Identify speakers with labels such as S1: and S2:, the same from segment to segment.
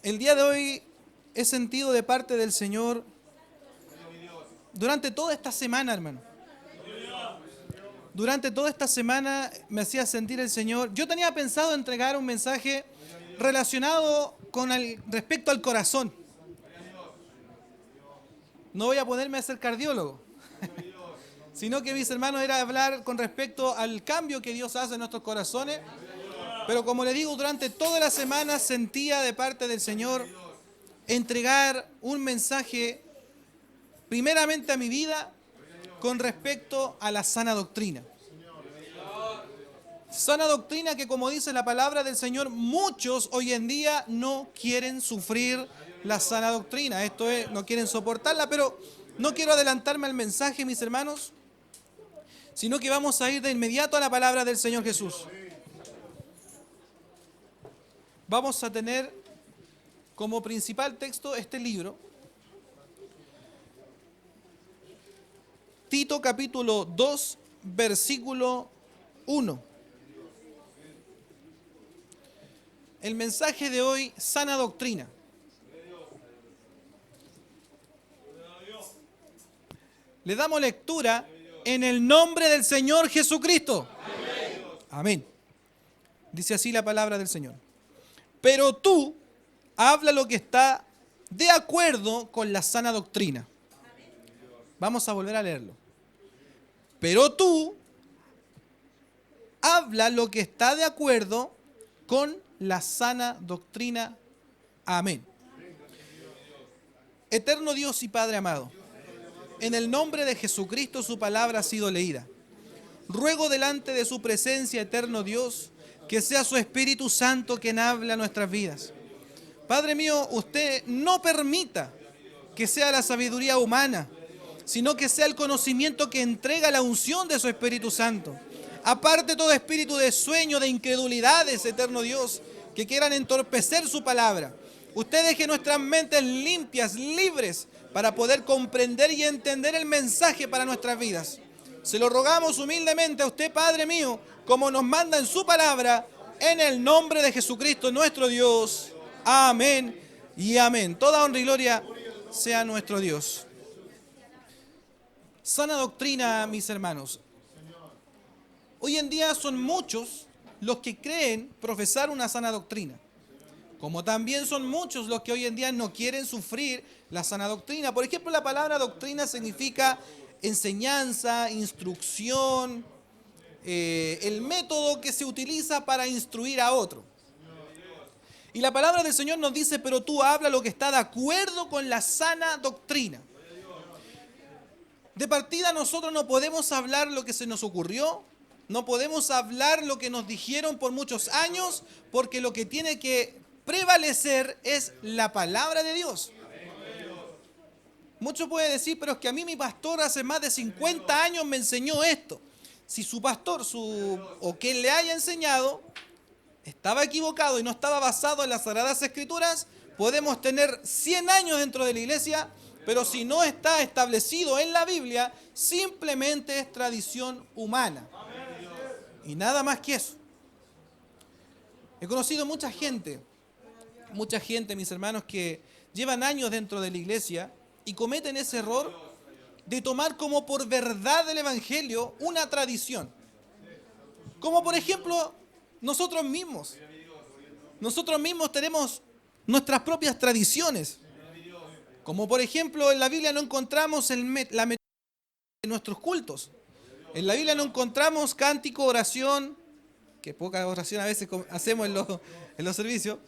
S1: El día de hoy he sentido de parte del Señor durante toda esta semana, hermano. Durante toda esta semana me hacía sentir el Señor. Yo tenía pensado entregar un mensaje relacionado con respecto al corazón. No voy a ponerme a ser cardiólogo, sino que, mis hermanos, era hablar con respecto al cambio que Dios hace en nuestros corazones. Pero como le digo, durante toda la semana sentía de parte del Señor entregar un mensaje primeramente a mi vida con respecto a la sana doctrina. Sana doctrina que, como dice la palabra del Señor, muchos hoy en día no quieren sufrir la sana doctrina. Esto es, no quieren soportarla, pero no quiero adelantarme al mensaje, mis hermanos, sino que vamos a ir de inmediato a la palabra del Señor Jesús. Vamos a tener como principal texto este libro, Tito capítulo 2, versículo 1. El mensaje de hoy, sana doctrina. Le damos lectura en el nombre del Señor Jesucristo. Amén. Dice así la palabra del Señor. Pero tú habla lo que está de acuerdo con la sana doctrina. Vamos a volver a leerlo. Pero tú habla lo que está de acuerdo con la sana doctrina. Amén. Eterno Dios y Padre amado, en el nombre de Jesucristo su palabra ha sido leída. Ruego delante de su presencia, eterno Dios, que sea su Espíritu Santo quien habla a nuestras vidas. Padre mío, usted no permita que sea la sabiduría humana, sino que sea el conocimiento que entrega la unción de su Espíritu Santo. Aparte todo espíritu de sueño, de incredulidades, eterno Dios, que quieran entorpecer su palabra. Usted deje nuestras mentes limpias, libres, para poder comprender y entender el mensaje para nuestras vidas. Se lo rogamos humildemente a usted, Padre mío, como nos manda en su palabra, en el nombre de Jesucristo nuestro Dios. Amén y amén. Toda honra y gloria sea nuestro Dios. Sana doctrina, mis hermanos. Hoy en día son muchos los que creen profesar una sana doctrina, como también son muchos los que hoy en día no quieren sufrir la sana doctrina. Por ejemplo, la palabra doctrina significa enseñanza, instrucción, el método que se utiliza para instruir a otro. Y la palabra del Señor nos dice, pero tú habla lo que está de acuerdo con la sana doctrina. De partida nosotros no podemos hablar lo que se nos ocurrió, no podemos hablar lo que nos dijeron por muchos años, porque lo que tiene que prevalecer es la palabra de Dios. Muchos pueden decir, pero es que a mí mi pastor hace más de 50 años me enseñó esto. Si su pastor o quien le haya enseñado estaba equivocado y no estaba basado en las Sagradas Escrituras, podemos tener 100 años dentro de la iglesia, pero si no está establecido en la Biblia, simplemente es tradición humana. Y nada más que eso. He conocido mucha gente, mis hermanos, que llevan años dentro de la iglesia y cometen ese error de tomar como por verdad del Evangelio una tradición. Como por ejemplo, nosotros mismos tenemos nuestras propias tradiciones. Como por ejemplo, en la Biblia no encontramos la metodología de nuestros cultos. En la Biblia no encontramos cántico, oración, que poca oración a veces hacemos en los servicios.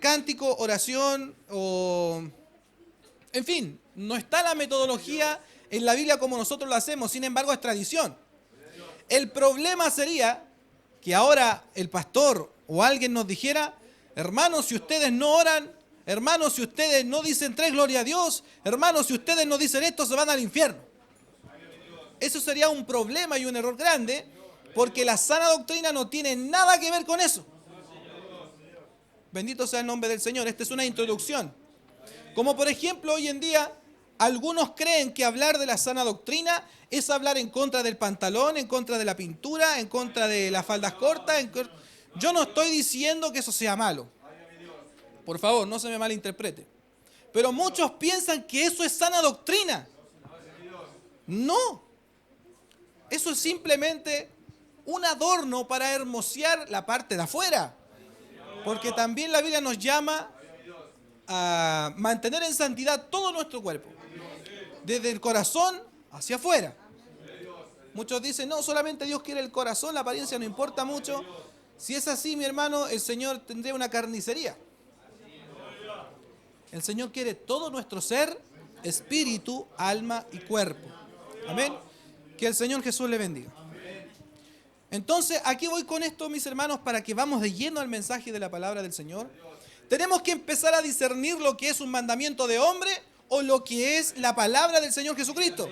S1: Cántico, oración, en fin, no está la metodología en la Biblia como nosotros lo hacemos, sin embargo es tradición. El problema sería que ahora el pastor o alguien nos dijera, hermanos, si ustedes no oran, hermanos, si ustedes no dicen 3 gloria a Dios, hermanos, si ustedes no dicen esto, se van al infierno. Eso sería un problema y un error grande, porque la sana doctrina no tiene nada que ver con eso. Bendito sea el nombre del Señor. Esta es una introducción. Como por ejemplo, hoy en día, algunos creen que hablar de la sana doctrina es hablar en contra del pantalón, en contra de la pintura, en contra de las faldas cortas. Yo no estoy diciendo que eso sea malo. Por favor, no se me malinterprete. Pero muchos piensan que eso es sana doctrina. No. Eso es simplemente un adorno para hermosear la parte de afuera. Porque también la Biblia nos llama a mantener en santidad todo nuestro cuerpo. Desde el corazón hacia afuera. Muchos dicen, no, solamente Dios quiere el corazón, la apariencia no importa mucho. Si es así, mi hermano, el Señor tendría una carnicería. El Señor quiere todo nuestro ser, espíritu, alma y cuerpo. Amén. Que el Señor Jesús le bendiga. Entonces, aquí voy con esto, mis hermanos, para que vamos de lleno al mensaje de la palabra del Señor. Tenemos que empezar a discernir lo que es un mandamiento de hombre o lo que es la palabra del Señor Jesucristo.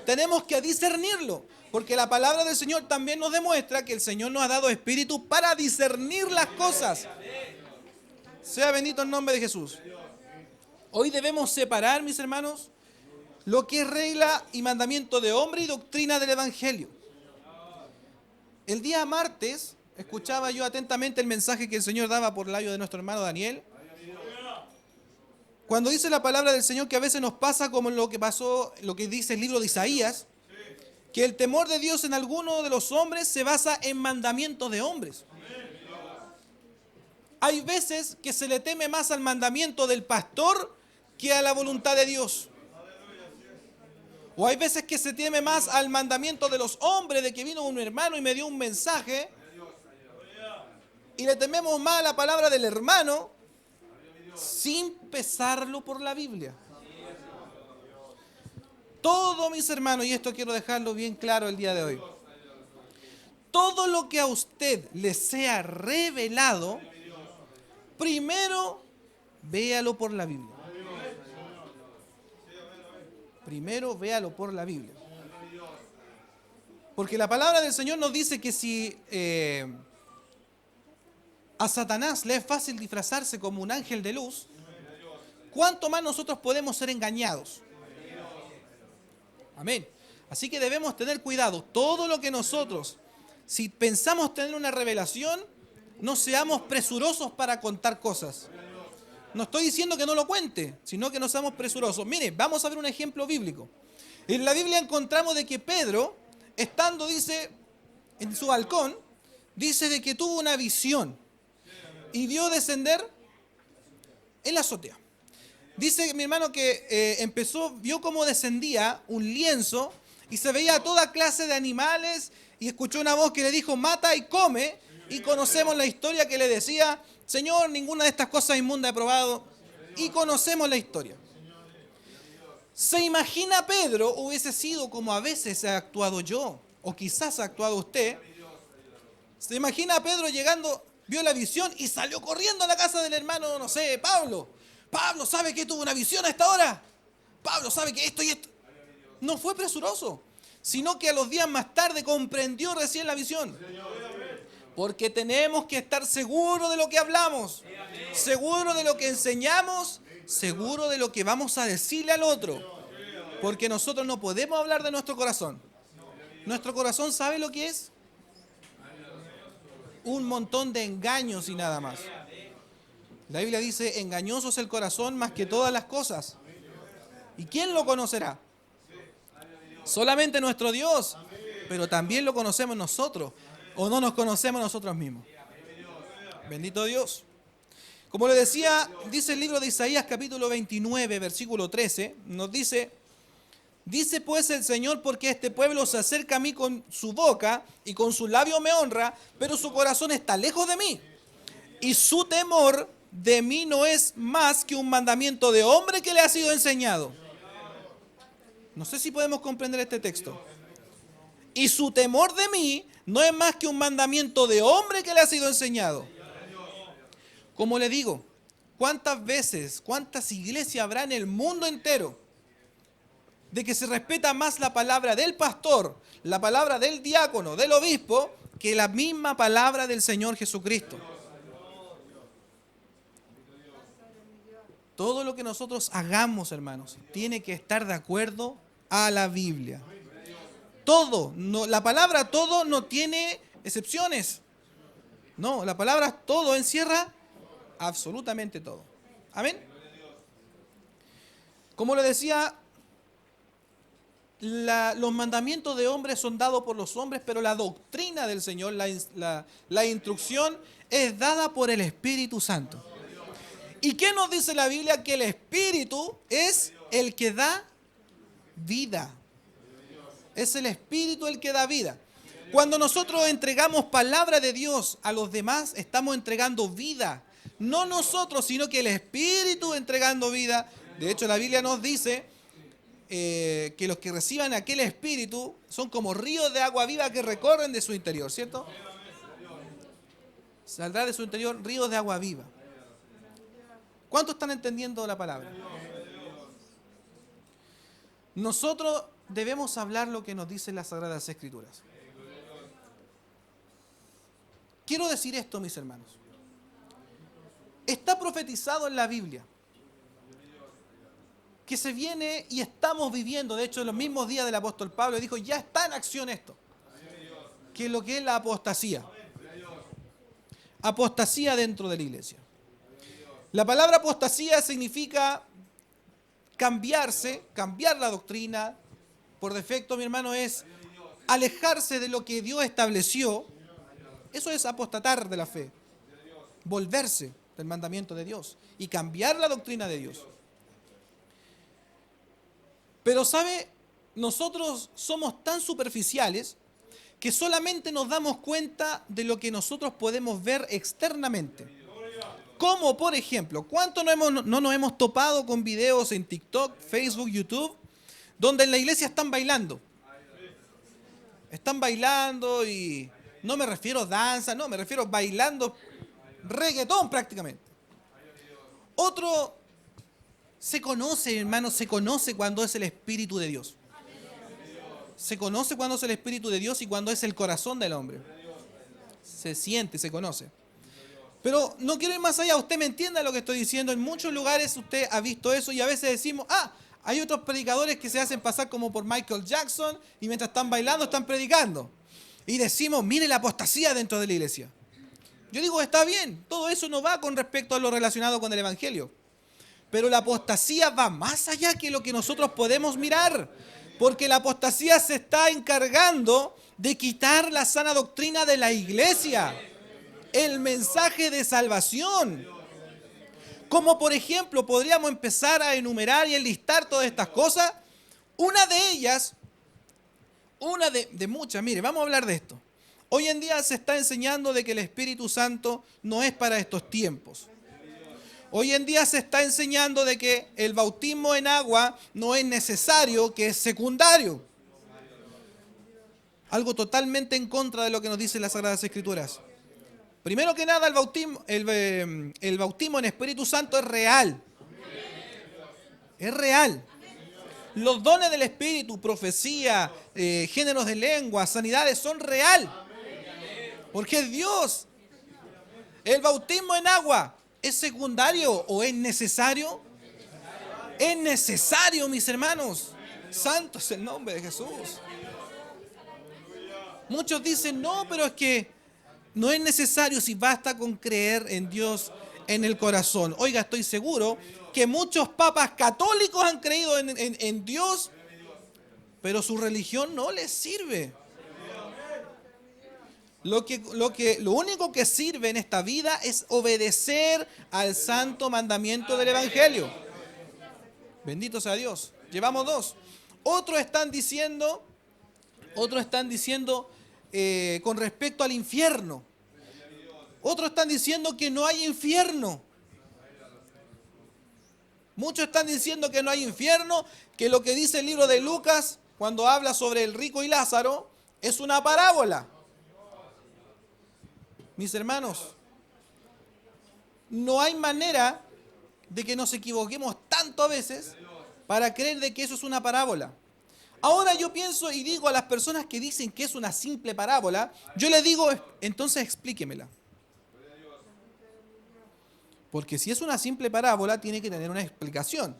S1: Tenemos que discernirlo, porque la palabra del Señor también nos demuestra que el Señor nos ha dado espíritu para discernir las cosas. Sea bendito el nombre de Jesús. Hoy debemos separar, mis hermanos, lo que es regla y mandamiento de hombre y doctrina del Evangelio. El día martes escuchaba yo atentamente el mensaje que el Señor daba por labios de nuestro hermano Daniel. Cuando dice la palabra del Señor que a veces nos pasa como lo que pasó, lo que dice el libro de Isaías, que el temor de Dios en alguno de los hombres se basa en mandamientos de hombres. Hay veces que se le teme más al mandamiento del pastor que a la voluntad de Dios. O hay veces que se teme más al mandamiento de los hombres, de que vino un hermano y me dio un mensaje, y le tememos más a la palabra del hermano sin pesarlo por la Biblia. Todo, mis hermanos, y esto quiero dejarlo bien claro el día de hoy, todo lo que a usted le sea revelado, primero véalo por la Biblia. Primero véalo por la Biblia. Porque la palabra del Señor nos dice que si a Satanás le es fácil disfrazarse como un ángel de luz, ¿cuánto más nosotros podemos ser engañados? Amén. Así que debemos tener cuidado. Todo lo que nosotros, si pensamos tener una revelación, no seamos presurosos para contar cosas. No estoy diciendo que no lo cuente, sino que no seamos presurosos. Mire, vamos a ver un ejemplo bíblico. En la Biblia encontramos de que Pedro, estando, dice, en su balcón, dice de que tuvo una visión y vio descender en la azotea. Dice mi hermano que vio cómo descendía un lienzo y se veía toda clase de animales y escuchó una voz que le dijo, mata y come, y conocemos la historia que le decía, Señor, ninguna de estas cosas inmundas he probado, y conocemos la historia. ¿Se imagina Pedro hubiese sido como a veces he actuado yo, o quizás ha actuado usted? ¿Se imagina Pedro llegando, vio la visión y salió corriendo a la casa del hermano, no sé, Pablo? Pablo, ¿sabe que tuvo una visión a esta hora? Pablo, ¿sabe que esto y esto? No fue presuroso, sino que a los días más tarde comprendió recién la visión. Porque tenemos que estar seguros de lo que hablamos, seguros de lo que enseñamos, seguros de lo que vamos a decirle al otro. Porque nosotros no podemos hablar de nuestro corazón. Nuestro corazón, ¿sabe lo que es? Un montón de engaños y nada más. La Biblia dice, engañoso es el corazón más que todas las cosas. ¿Y quién lo conocerá? Solamente nuestro Dios, pero también lo conocemos nosotros, o no nos conocemos nosotros mismos. Bendito Dios. Como le decía, dice el libro de Isaías capítulo 29, versículo 13, nos dice pues el Señor, porque este pueblo se acerca a mí con su boca y con sus labios me honra, pero su corazón está lejos de mí. Y su temor de mí no es más que un mandamiento de hombre que le ha sido enseñado. No sé si podemos comprender este texto. Y su temor de mí no es más que un mandamiento de hombre que le ha sido enseñado. Como le digo, ¿cuántas veces, cuántas iglesias habrá en el mundo entero de que se respeta más la palabra del pastor, la palabra del diácono, del obispo, que la misma palabra del Señor Jesucristo? Todo lo que nosotros hagamos, hermanos, tiene que estar de acuerdo a la Biblia. Todo, no, la palabra todo no tiene excepciones. No, la palabra todo encierra Absolutamente todo. Amén. Como le decía, los mandamientos de hombres son dados por los hombres, pero la doctrina del Señor, la instrucción es dada por el Espíritu Santo. ¿Y qué nos dice la Biblia? Que el Espíritu es el que da vida. Es el Espíritu el que da vida. Cuando nosotros entregamos palabra de Dios a los demás, estamos entregando vida. No nosotros, sino que el Espíritu entregando vida. De hecho, la Biblia nos dice que los que reciban aquel Espíritu son como ríos de agua viva que recorren de su interior, ¿cierto? Saldrá de su interior ríos de agua viva. ¿Cuántos están entendiendo la palabra? Nosotros debemos hablar lo que nos dicen las Sagradas Escrituras. Quiero decir esto, mis hermanos. Está profetizado en la Biblia que se viene y estamos viviendo, de hecho en los mismos días del apóstol Pablo dijo, ya está en acción esto, que es lo que es la apostasía. Apostasía dentro de la iglesia. La palabra apostasía significa cambiarse, cambiar la doctrina. Por defecto, mi hermano, es alejarse de lo que Dios estableció. Eso es apostatar de la fe. Volverse del mandamiento de Dios y cambiar la doctrina de Dios. Pero, ¿sabe? Nosotros somos tan superficiales que solamente nos damos cuenta de lo que nosotros podemos ver externamente. Como, por ejemplo, ¿cuánto no nos hemos topado con videos en TikTok, Facebook, YouTube, donde en la iglesia están bailando? Están bailando y no me refiero a danza, no, me refiero a bailando reggaetón prácticamente. Otro se conoce, hermano, se conoce cuando es el Espíritu de Dios. Se conoce cuando es el Espíritu de Dios y cuando es el corazón del hombre. Se siente, se conoce. Pero no quiero ir más allá, usted me entienda lo que estoy diciendo. En muchos lugares usted ha visto eso y a veces decimos, hay otros predicadores que se hacen pasar como por Michael Jackson y mientras están bailando están predicando. Y decimos, mire la apostasía dentro de la iglesia. Yo digo, está bien, todo eso no va con respecto a lo relacionado con el Evangelio. Pero la apostasía va más allá que lo que nosotros podemos mirar. Porque la apostasía se está encargando de quitar la sana doctrina de la iglesia. El mensaje de salvación. Como por ejemplo, podríamos empezar a enumerar y enlistar todas estas cosas. Una de ellas, una de muchas, mire, vamos a hablar de esto. Hoy en día se está enseñando de que el Espíritu Santo no es para estos tiempos. Hoy en día se está enseñando de que el bautismo en agua no es necesario, que es secundario. Algo totalmente en contra de lo que nos dicen las Sagradas Escrituras. Primero que nada, el bautismo en Espíritu Santo es real. Es real. Los dones del Espíritu, profecía, géneros de lengua, sanidades, son real. Porque es Dios. El bautismo en agua, ¿es secundario o es necesario? Es necesario, mis hermanos. Santo es el nombre de Jesús. Muchos dicen, no, pero es que no es necesario si basta con creer en Dios en el corazón. Oiga, estoy seguro que muchos papas católicos han creído en Dios, pero su religión no les sirve. Lo único que sirve en esta vida es obedecer al santo mandamiento del Evangelio. Bendito sea Dios. Llevamos dos. Otros están diciendo con respecto al infierno. Otros están diciendo que no hay infierno. Muchos están diciendo que no hay infierno, que lo que dice el libro de Lucas, cuando habla sobre el rico y Lázaro, es una parábola. Mis hermanos, no hay manera de que nos equivoquemos tanto a veces para creer de que eso es una parábola. Ahora yo pienso y digo a las personas que dicen que es una simple parábola, yo les digo, entonces explíquemela. Porque si es una simple parábola, tiene que tener una explicación.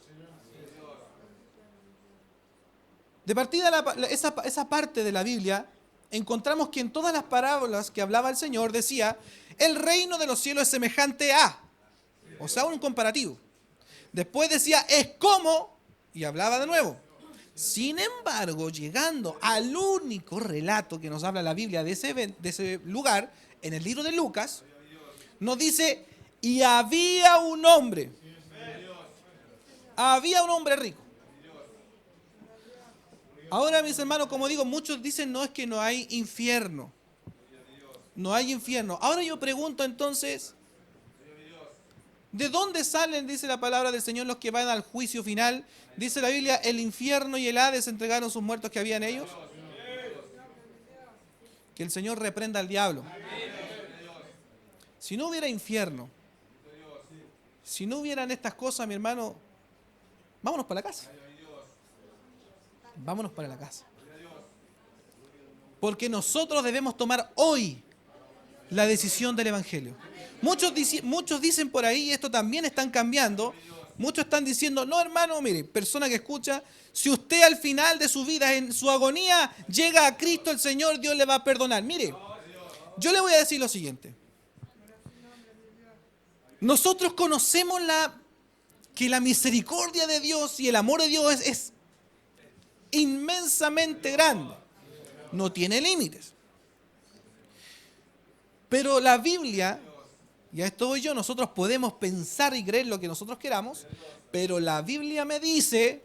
S1: De partida, esa parte de la Biblia, encontramos que en todas las parábolas que hablaba el Señor decía, el reino de los cielos es semejante a. O sea, un comparativo. Después decía, es como, y hablaba de nuevo. Sin embargo, llegando al único relato que nos habla la Biblia de ese lugar, en el libro de Lucas, nos dice, y había un hombre rico. Ahora, mis hermanos, como digo, muchos dicen, no, es que no hay infierno. No hay infierno. Ahora yo pregunto entonces, ¿de dónde salen, dice la palabra del Señor, los que van al juicio final? Dice la Biblia, el infierno y el Hades entregaron sus muertos que había en ellos. Que el Señor reprenda al diablo. Si no hubiera infierno, si no hubieran estas cosas, mi hermano, vámonos para la casa. Vámonos para la casa. Porque nosotros debemos tomar hoy la decisión del Evangelio. Muchos dicen por ahí, y esto también están cambiando, muchos están diciendo, no hermano, mire, persona que escucha, si usted al final de su vida, en su agonía, llega a Cristo el Señor, Dios le va a perdonar. Mire, yo le voy a decir lo siguiente. Nosotros conocemos que la misericordia de Dios y el amor de Dios es inmensamente grande. No tiene límites. Pero la Biblia, y a esto voy yo, nosotros podemos pensar y creer lo que nosotros queramos, pero la Biblia me dice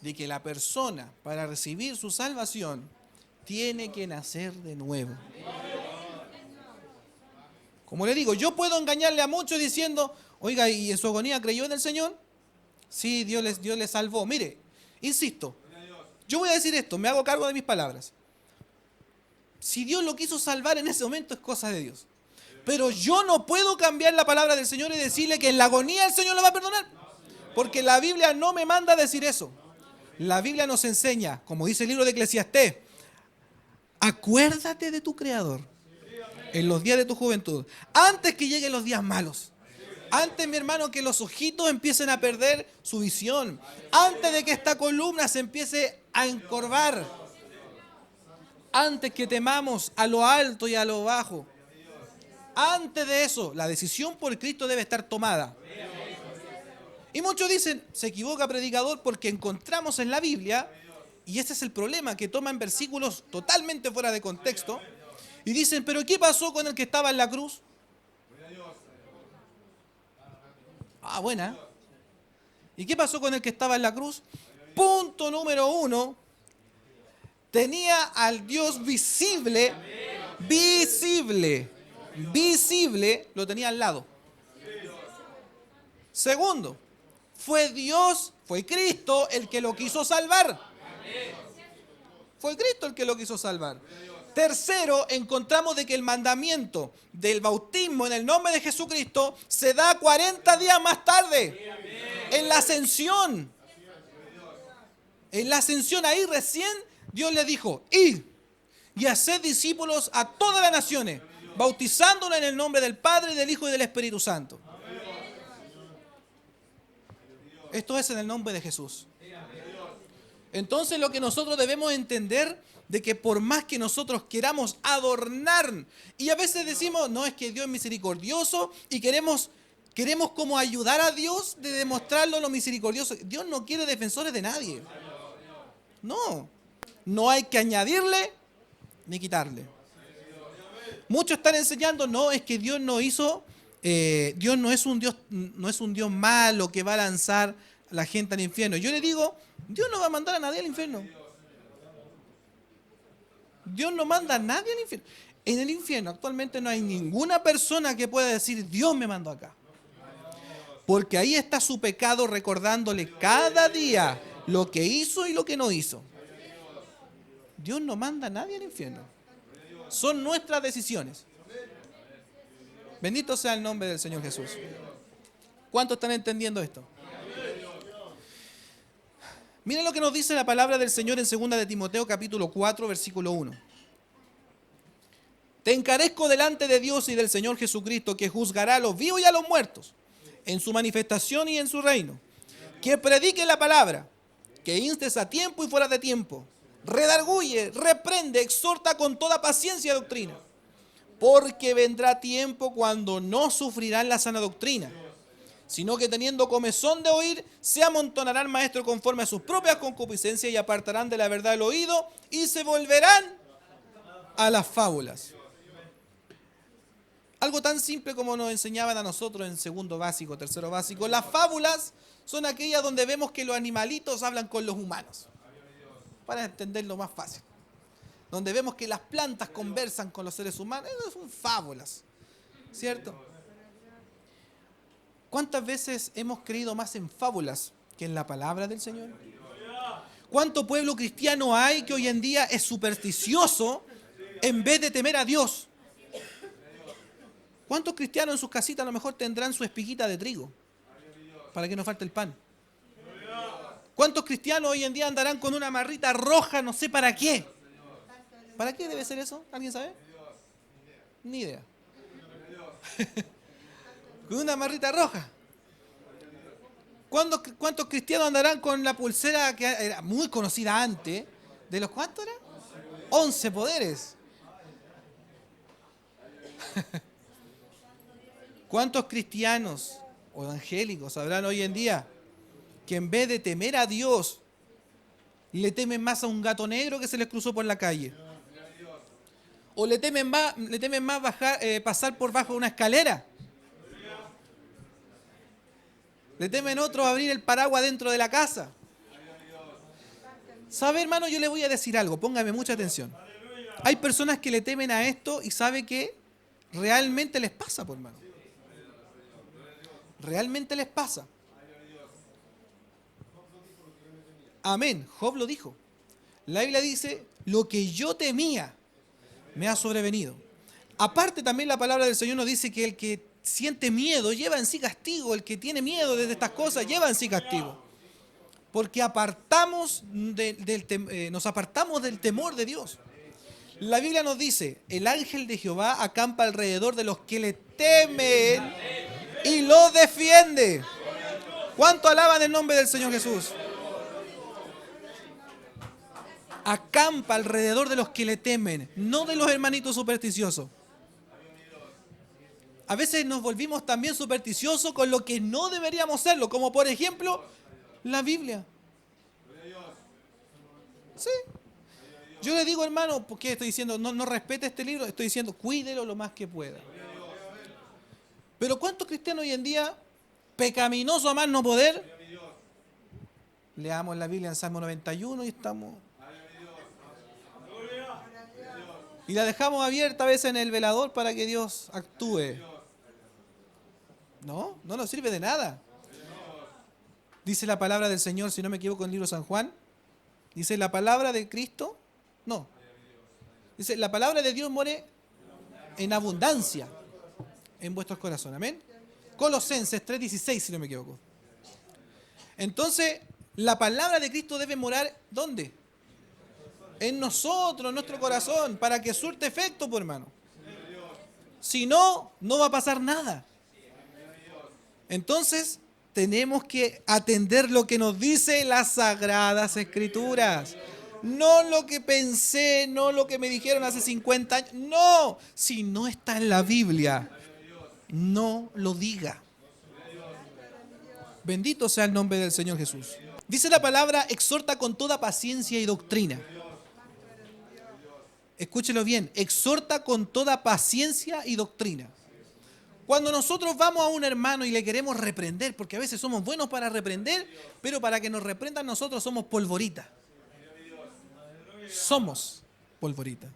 S1: de que la persona, para recibir su salvación, tiene que nacer de nuevo. Como le digo, yo puedo engañarle a muchos diciendo, oiga, ¿y en su agonía creyó en el Señor? Sí, Dios le salvó. Mire, insisto, yo voy a decir esto, me hago cargo de mis palabras. Si Dios lo quiso salvar en ese momento es cosa de Dios. Pero yo no puedo cambiar la palabra del Señor y decirle que en la agonía el Señor lo va a perdonar. Porque la Biblia no me manda a decir eso. La Biblia nos enseña, como dice el libro de Eclesiastés, acuérdate de tu Creador en los días de tu juventud, antes que lleguen los días malos. Antes, mi hermano, que los ojitos empiecen a perder su visión. Antes de que esta columna se empiece a encorvar. Antes que temamos a lo alto y a lo bajo. Antes de eso, la decisión por Cristo debe estar tomada. Y muchos dicen, se equivoca predicador porque encontramos en la Biblia, y ese es el problema, que toman versículos totalmente fuera de contexto, y dicen, pero ¿qué pasó con el que estaba en la cruz? Ah, buena. ¿Y qué pasó con el que estaba en la cruz? Punto número 1. Tenía al Dios visible, lo tenía al lado. Segundo, fue Cristo el que lo quiso salvar. Fue Cristo el que lo quiso salvar. Tercero, encontramos de que el mandamiento del bautismo en el nombre de Jesucristo se da 40 días más tarde, en la ascensión. En la ascensión, ahí recién Dios le dijo, id y haced discípulos a todas las naciones, bautizándolos en el nombre del Padre, del Hijo y del Espíritu Santo. Esto es en el nombre de Jesús. Entonces lo que nosotros debemos entender de que por más que nosotros queramos adornar, y a veces decimos, no, es que Dios es misericordioso y queremos como ayudar a Dios de demostrarlo lo misericordioso. Dios no quiere defensores de nadie. No hay que añadirle ni quitarle. Muchos están enseñando, no, es que Dios no hizo, Dios no es un Dios malo que va a lanzar a la gente al infierno. Yo le digo, Dios no va a mandar a nadie al infierno. Dios no manda a nadie al infierno. En el infierno actualmente no hay ninguna persona que pueda decir, Dios me mandó acá. Porque ahí está su pecado recordándole cada día lo que hizo y lo que no hizo. Dios no manda a nadie al infierno. Son nuestras decisiones. Bendito sea el nombre del Señor Jesús. ¿Cuántos están entendiendo esto? Miren lo que nos dice la palabra del Señor en 2 de Timoteo capítulo 4, versículo 1. Te encarezco delante de Dios y del Señor Jesucristo, que juzgará a los vivos y a los muertos, en su manifestación y en su reino. Que predique la palabra, que instes a tiempo y fuera de tiempo. Redarguye, reprende, exhorta con toda paciencia y doctrina. Porque vendrá tiempo cuando no sufrirán la sana doctrina, sino que teniendo comezón de oír, se amontonarán maestros conforme a sus propias concupiscencias y apartarán de la verdad el oído y se volverán a las fábulas. Algo tan simple como nos enseñaban a nosotros en segundo básico, tercero básico. Las fábulas son aquellas donde vemos que los animalitos hablan con los humanos. Para entenderlo más fácil. Donde vemos que las plantas conversan con los seres humanos. Esas son fábulas. ¿Cierto? ¿Cuántas veces hemos creído más en fábulas que en la palabra del Señor? ¿Cuánto pueblo cristiano hay que hoy en día es supersticioso en vez de temer a Dios? ¿Cuántos cristianos en sus casitas a lo mejor tendrán su espiguita de trigo para que no falte el pan? ¿Cuántos cristianos hoy en día andarán con una marrita roja, no sé para qué? ¿Para qué debe ser eso? ¿Alguien sabe? Ni idea. Con una marrita roja. ¿Cuántos cristianos andarán con la pulsera que era muy conocida antes? ¿De los cuántos era? 11 poderes. ¿Cuántos cristianos o evangélicos habrán hoy en día que en vez de temer a Dios, le temen más a un gato negro que se les cruzó por la calle? ¿O le temen más pasar por bajo una escalera? ¿Le temen otros abrir el paraguas dentro de la casa? ¿Sabe, hermano? Yo le voy a decir algo, póngame mucha atención. Hay personas que le temen a esto y sabe que realmente les pasa, por hermano. Realmente les pasa. Amén. Job lo dijo. La Biblia dice, lo que yo temía me ha sobrevenido. Aparte también la palabra del Señor nos dice que el que siente miedo lleva en sí castigo. El que tiene miedo de estas cosas lleva en sí castigo. Porque nos apartamos del temor de Dios. La Biblia nos dice, el ángel de Jehová acampa alrededor de los que le temen y lo defiende. ¿Cuánto alaban el nombre del Señor Jesús? Acampa alrededor de los que le temen, no de los hermanitos supersticiosos. A veces nos volvimos también supersticiosos con lo que no deberíamos serlo, como por ejemplo la Biblia. Sí. Yo le digo, hermano, ¿por qué estoy diciendo no respete este libro? Estoy diciendo, cuídelo lo más que pueda. Pero ¿cuántos cristianos hoy en día, pecaminosos a más no poder? Leamos la Biblia en Salmo 91 y estamos... Y la dejamos abierta a veces en el velador para que Dios actúe. No nos sirve de nada. Dice la palabra del Señor, si no me equivoco, en el libro de San Juan. Dice, la palabra de Cristo, no. Dice, la palabra de Dios muere en abundancia en vuestros corazones. Amén. Colosenses 3:16, si no me equivoco. Entonces, la palabra de Cristo debe morar, ¿dónde? En nosotros, en nuestro corazón, para que surte efecto, por hermano. Si no, no va a pasar nada. Entonces, tenemos que atender lo que nos dice las Sagradas Escrituras. No lo que pensé, no lo que me dijeron hace 50 años. No, si no está en la Biblia, no lo diga. Bendito sea el nombre del Señor Jesús. Dice la palabra, exhorta con toda paciencia y doctrina. Escúchelo bien, exhorta con toda paciencia y doctrina. Cuando nosotros vamos a un hermano y le queremos reprender, porque a veces somos buenos para reprender, pero para que nos reprendan nosotros somos polvorita. Somos polvorita.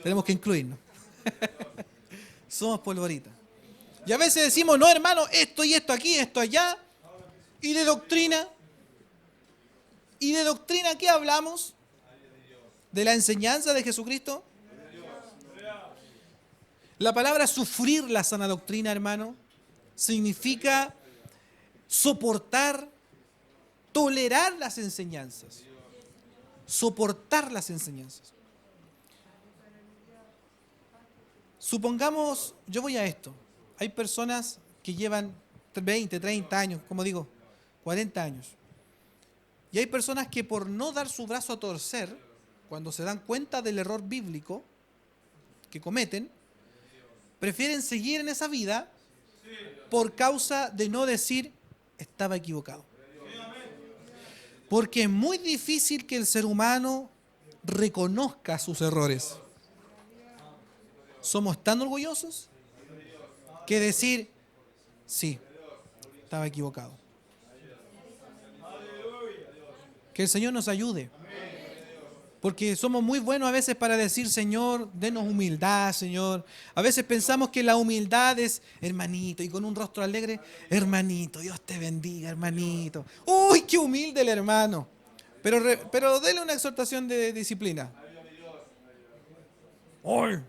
S1: Tenemos que incluirnos. Somos polvorita. Y a veces decimos, no hermano, esto y esto aquí, esto allá. ¿Y de doctrina? ¿Y de doctrina qué hablamos? ¿De la enseñanza de Jesucristo? La palabra sufrir la sana doctrina, hermano, significa soportar, tolerar las enseñanzas. Soportar las enseñanzas. Supongamos, yo voy a esto. Hay personas que llevan 20, 30 años, como digo, 40 años. Y hay personas que por no dar su brazo a torcer, cuando se dan cuenta del error bíblico que cometen, prefieren seguir en esa vida por causa de no decir estaba equivocado. Porque es muy difícil que el ser humano reconozca sus errores. Somos tan orgullosos que decir, sí, estaba equivocado. Que el Señor nos ayude. Porque somos muy buenos a veces para decir, Señor, denos humildad, Señor. A veces pensamos que la humildad es, hermanito, y con un rostro alegre, hermanito, Dios te bendiga, hermanito. Uy, qué humilde el hermano. Pero dele una exhortación de disciplina. ¡Uy!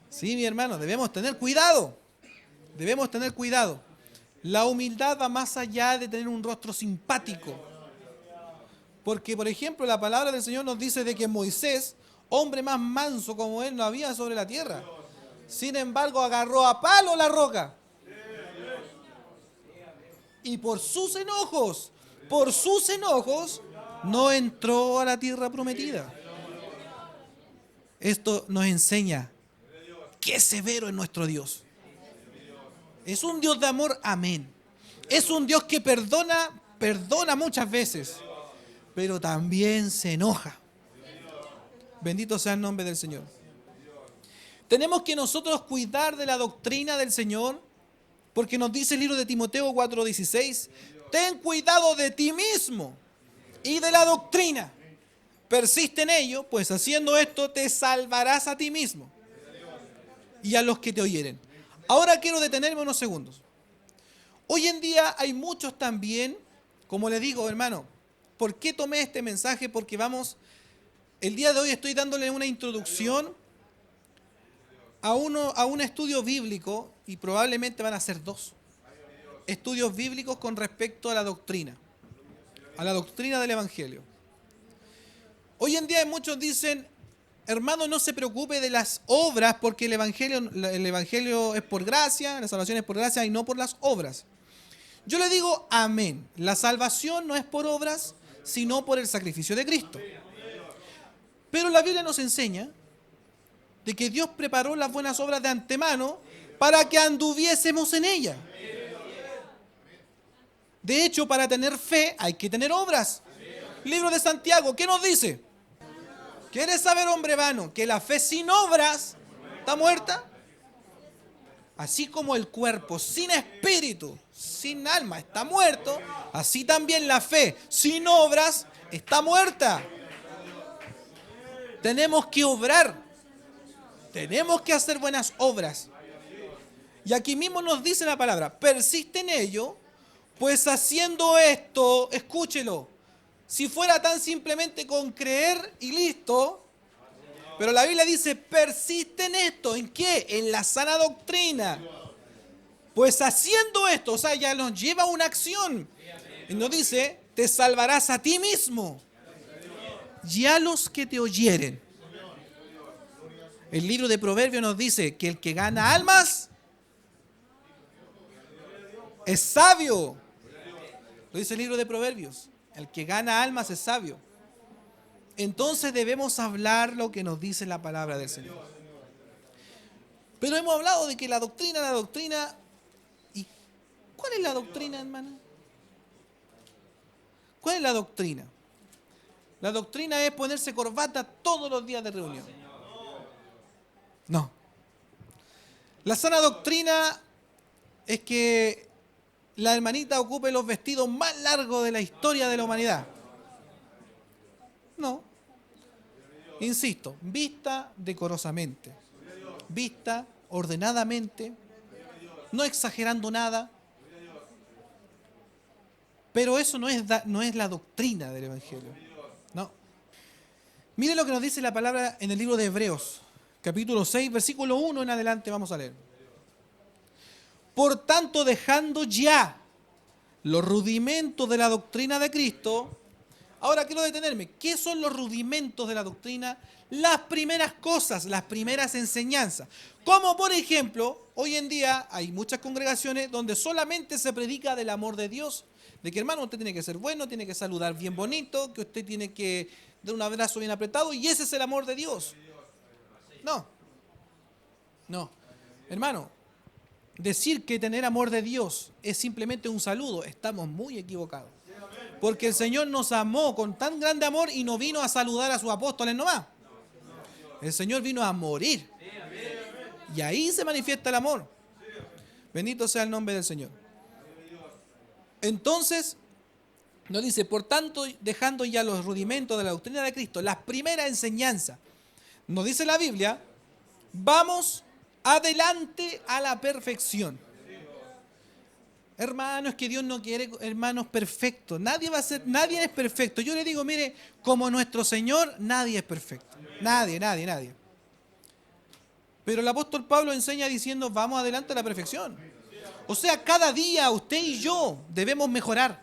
S1: Sí, mi hermano, debemos tener cuidado. Debemos tener cuidado. La humildad va más allá de tener un rostro simpático. Porque, por ejemplo, la palabra del Señor nos dice de que Moisés, hombre más manso como él, no había sobre la tierra. Sin embargo, agarró a palo la roca. Y por sus enojos, no entró a la tierra prometida. Esto nos enseña qué severo es nuestro Dios. Es un Dios de amor, amén. Es un Dios que perdona muchas veces, pero también se enoja. Bendito sea el nombre del Señor. Tenemos que nosotros cuidar de la doctrina del Señor, porque nos dice el libro de Timoteo 4:16, ten cuidado de ti mismo y de la doctrina. Persiste en ello, pues haciendo esto te salvarás a ti mismo y a los que te oyeren. Ahora quiero detenerme unos segundos. Hoy en día hay muchos también, como le digo, hermano, ¿por qué tomé este mensaje? Porque el día de hoy estoy dándole una introducción a un estudio bíblico, y probablemente van a ser 2 estudios bíblicos con respecto a la doctrina del Evangelio. Hoy en día muchos dicen, hermano, no se preocupe de las obras, porque el Evangelio es por gracia, la salvación es por gracia y no por las obras. Yo le digo, amén. La salvación no es por obras, sino por el sacrificio de Cristo. Pero la Biblia nos enseña de que Dios preparó las buenas obras de antemano para que anduviésemos en ellas. De hecho, para tener fe hay que tener obras. Libro de Santiago, ¿qué nos dice? ¿Quieres saber, hombre vano, que la fe sin obras está muerta? Así como el cuerpo sin espíritu, sin alma está muerto, así también la fe sin obras está muerta. Tenemos que obrar, tenemos que hacer buenas obras. Y aquí mismo nos dice la palabra, persiste en ello, pues haciendo esto, escúchelo, si fuera tan simplemente con creer y listo, pero la Biblia dice, persiste en esto, ¿en qué? En la sana doctrina. Pues haciendo esto, o sea, ya nos lleva a una acción. Y nos dice, te salvarás a ti mismo y a los que te oyeren. El libro de Proverbios nos dice que el que gana almas es sabio. Lo dice el libro de Proverbios. El que gana almas es sabio. Entonces debemos hablar lo que nos dice la palabra del Señor. Pero hemos hablado de que la doctrina. ¿Y cuál es la doctrina, hermano? ¿Cuál es la doctrina? La doctrina es ponerse corbata todos los días de reunión. No. La sana doctrina es que la hermanita ocupe los vestidos más largos de la historia de la humanidad. No. Insisto, vista decorosamente, vista ordenadamente, no exagerando nada. Pero eso no es la doctrina del Evangelio. No. Mire lo que nos dice la palabra en el libro de Hebreos, capítulo 6, versículo 1 en adelante, vamos a leer. Por tanto, dejando ya los rudimentos de la doctrina de Cristo. Ahora quiero detenerme. ¿Qué son los rudimentos de la doctrina? Las primeras cosas, las primeras enseñanzas. Como por ejemplo, hoy en día hay muchas congregaciones donde solamente se predica del amor de Dios. De que, hermano, usted tiene que ser bueno, tiene que saludar bien bonito, que usted tiene que dar un abrazo bien apretado y ese es el amor de Dios. No. Hermano, decir que tener amor de Dios es simplemente un saludo, estamos muy equivocados. Porque el Señor nos amó con tan grande amor y no vino a saludar a sus apóstoles nomás. El Señor vino a morir. Y ahí se manifiesta el amor. Bendito sea el nombre del Señor. Entonces, nos dice, por tanto, dejando ya los rudimentos de la doctrina de Cristo, las primeras enseñanzas, nos dice la Biblia, vamos adelante a la perfección. Hermanos, que Dios no quiere hermanos perfectos. Nadie es perfecto. Yo le digo, mire, como nuestro Señor, nadie es perfecto. Nadie. Pero el apóstol Pablo enseña diciendo, vamos adelante a la perfección. O sea, cada día usted y yo debemos mejorar.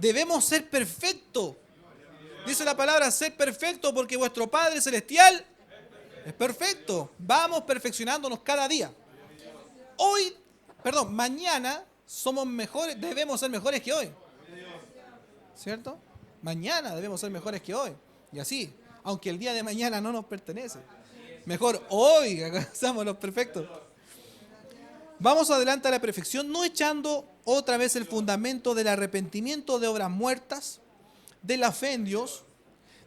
S1: Debemos ser perfectos. Dice la palabra, ser perfecto porque vuestro Padre Celestial es perfecto. Vamos perfeccionándonos cada día. Mañana somos mejores, debemos ser mejores que hoy. ¿Cierto? Mañana debemos ser mejores que hoy. Y así, aunque el día de mañana no nos pertenece. Mejor hoy seamos los perfectos. Vamos adelante a la perfección, no echando otra vez el fundamento del arrepentimiento de obras muertas, de la fe en Dios,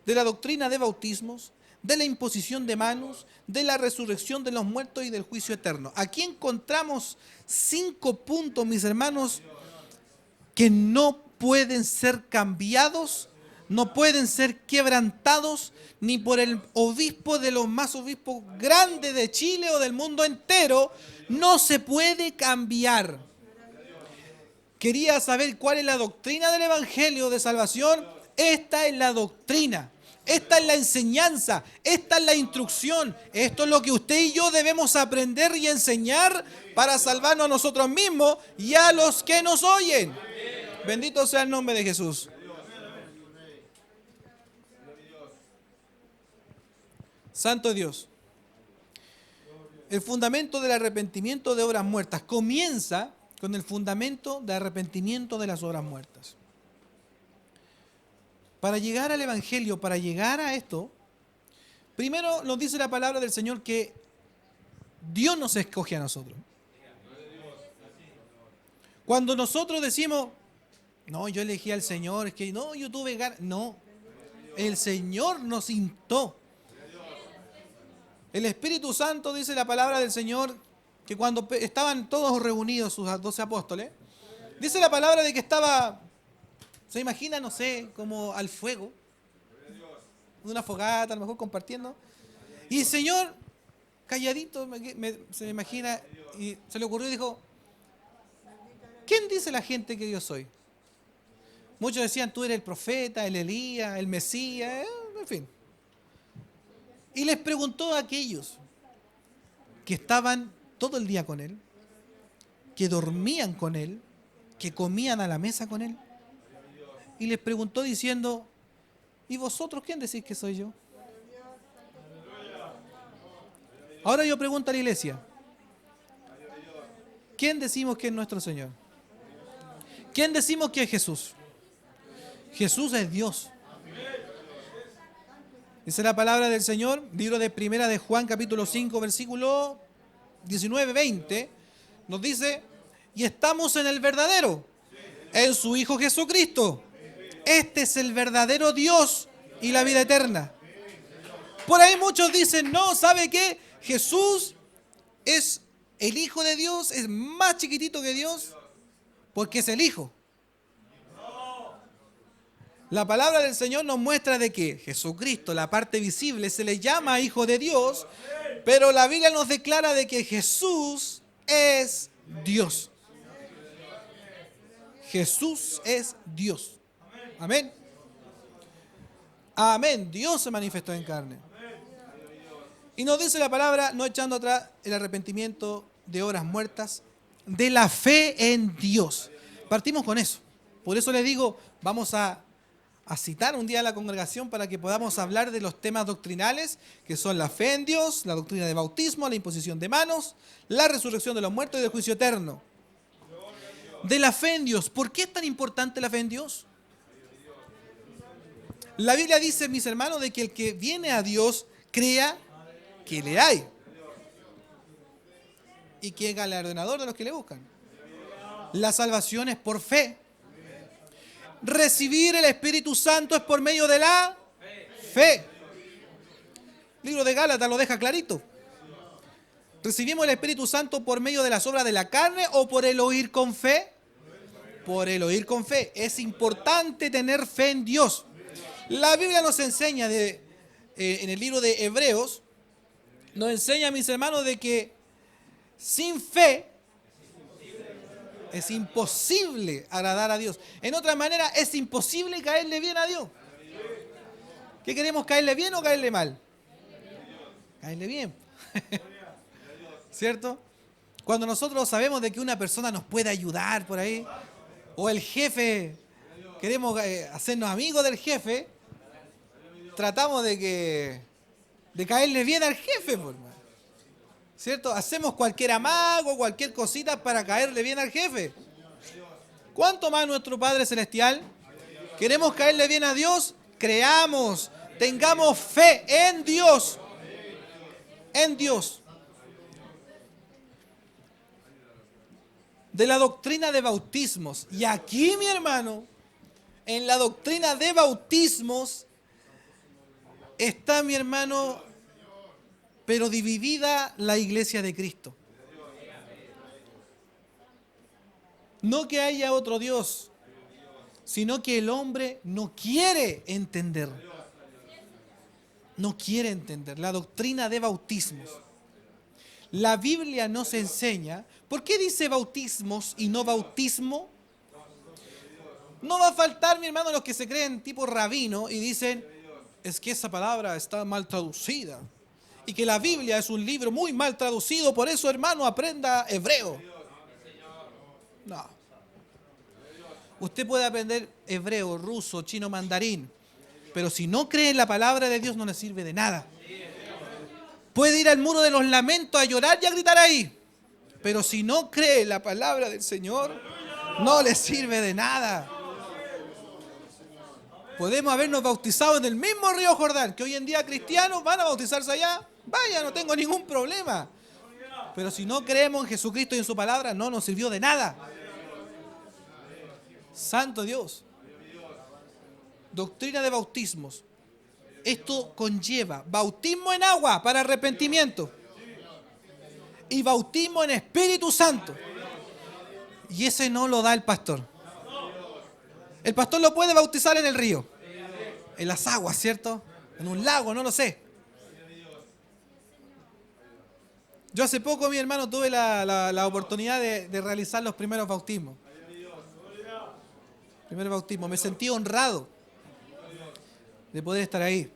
S1: de la doctrina de bautismos, de la imposición de manos, de la resurrección de los muertos y del juicio eterno. Aquí encontramos 5 puntos, mis hermanos, que no pueden ser cambiados, no pueden ser quebrantados, ni por el obispo de los más obispos grandes de Chile o del mundo entero, no se puede cambiar. Quería saber cuál es la doctrina del Evangelio de salvación. Esta es la doctrina. Esta es la enseñanza, esta es la instrucción, esto es lo que usted y yo debemos aprender y enseñar para salvarnos a nosotros mismos y a los que nos oyen. Bendito sea el nombre de Jesús. Santo Dios. El fundamento del arrepentimiento de obras muertas comienza con el fundamento de arrepentimiento de las obras muertas. Para llegar al Evangelio, para llegar a esto, primero nos dice la palabra del Señor que Dios nos escoge a nosotros. Cuando nosotros decimos, no, yo elegí al Señor, es que no, yo tuve ganas. No, el Señor nos instó. El Espíritu Santo, dice la palabra del Señor, que cuando estaban todos reunidos sus 12 apóstoles, dice la palabra de que estaba... Se imagina, no sé, como al fuego, una fogata, a lo mejor compartiendo. Y el Señor, calladito, se me imagina, y se le ocurrió y dijo, ¿quién dice la gente que yo soy? Muchos decían, tú eres el profeta, el Elías, el Mesías, en fin. Y les preguntó a aquellos que estaban todo el día con Él, que dormían con Él, que comían a la mesa con Él. Y les preguntó diciendo, ¿y vosotros quién decís que soy yo? Ahora yo pregunto a la iglesia, ¿quién decimos que es nuestro Señor? ¿Quién decimos que es Jesús? Jesús es Dios. Dice la palabra del Señor, libro de Primera de Juan, capítulo 5, versículo 19-20, nos dice, y estamos en el verdadero, en su Hijo Jesucristo. Este es el verdadero Dios y la vida eterna. Por ahí muchos dicen, no, ¿sabe qué? Jesús es el Hijo de Dios, es más chiquitito que Dios, porque es el Hijo. La palabra del Señor nos muestra de que Jesucristo, la parte visible, se le llama Hijo de Dios, pero la Biblia nos declara de que Jesús es Dios. Jesús es Dios. Amén. Amén. Dios se manifestó en carne. Y nos dice la palabra, no echando atrás el arrepentimiento de obras muertas, de la fe en Dios. Partimos con eso. Por eso les digo, vamos a citar un día a la congregación para que podamos hablar de los temas doctrinales, que son la fe en Dios, la doctrina de bautismo, la imposición de manos, la resurrección de los muertos y del juicio eterno. De la fe en Dios. ¿Por qué es tan importante la fe en Dios? La Biblia dice, mis hermanos, de que el que viene a Dios crea que le hay. y que es galardonador de los que le buscan. La salvación es por fe. Recibir el Espíritu Santo es por medio de la fe. El libro de Gálatas lo deja clarito. ¿Recibimos el Espíritu Santo por medio de las obras de la carne o por el oír con fe? Por el oír con fe. Es importante tener fe en Dios. La Biblia nos enseña en el libro de Hebreos, nos enseña, mis hermanos, de que sin fe es imposible agradar a Dios. En otra manera, es imposible caerle bien a Dios. ¿Qué queremos, caerle bien o caerle mal? Caerle bien. ¿Cierto? Cuando nosotros sabemos de que una persona nos puede ayudar por ahí, o el jefe, queremos hacernos amigos del jefe, tratamos de caerle bien al jefe, ¿cierto? Hacemos cualquier amago, cualquier cosita para caerle bien al jefe. ¿Cuánto más nuestro Padre Celestial? ¿Queremos caerle bien a Dios? Creamos, tengamos fe en Dios. En Dios. De la doctrina de bautismos. Y aquí, mi hermano, en la doctrina de bautismos está, mi hermano, pero dividida la iglesia de Cristo. No que haya otro Dios, sino que el hombre no quiere entender. No quiere entender la doctrina de bautismos. La Biblia nos enseña. ¿Por qué dice bautismos y no bautismo? No va a faltar, mi hermano, los que se creen tipo rabino y dicen, es que esa palabra está mal traducida. Y que la Biblia es un libro muy mal traducido, por eso, hermano, aprenda hebreo. No. Usted puede aprender hebreo, ruso, chino, mandarín, pero si no cree en la palabra de Dios no le sirve de nada. Puede ir al muro de los lamentos a llorar y a gritar ahí, pero si no cree en la palabra del Señor, no le sirve de nada. Podemos habernos bautizado en el mismo río Jordán, que hoy en día cristianos van a bautizarse allá. Vaya, no tengo ningún problema. Pero si no creemos en Jesucristo y en su palabra, no nos sirvió de nada. Santo Dios. Doctrina de bautismos. Esto conlleva bautismo en agua para arrepentimiento y bautismo en Espíritu Santo. Y ese no lo da el pastor. El pastor lo puede bautizar en el río, en las aguas, ¿cierto? En un lago, no lo sé. Yo hace poco, mi hermano, tuve la oportunidad de realizar los primeros bautismos. Primer bautismo. Me sentí honrado de poder estar ahí.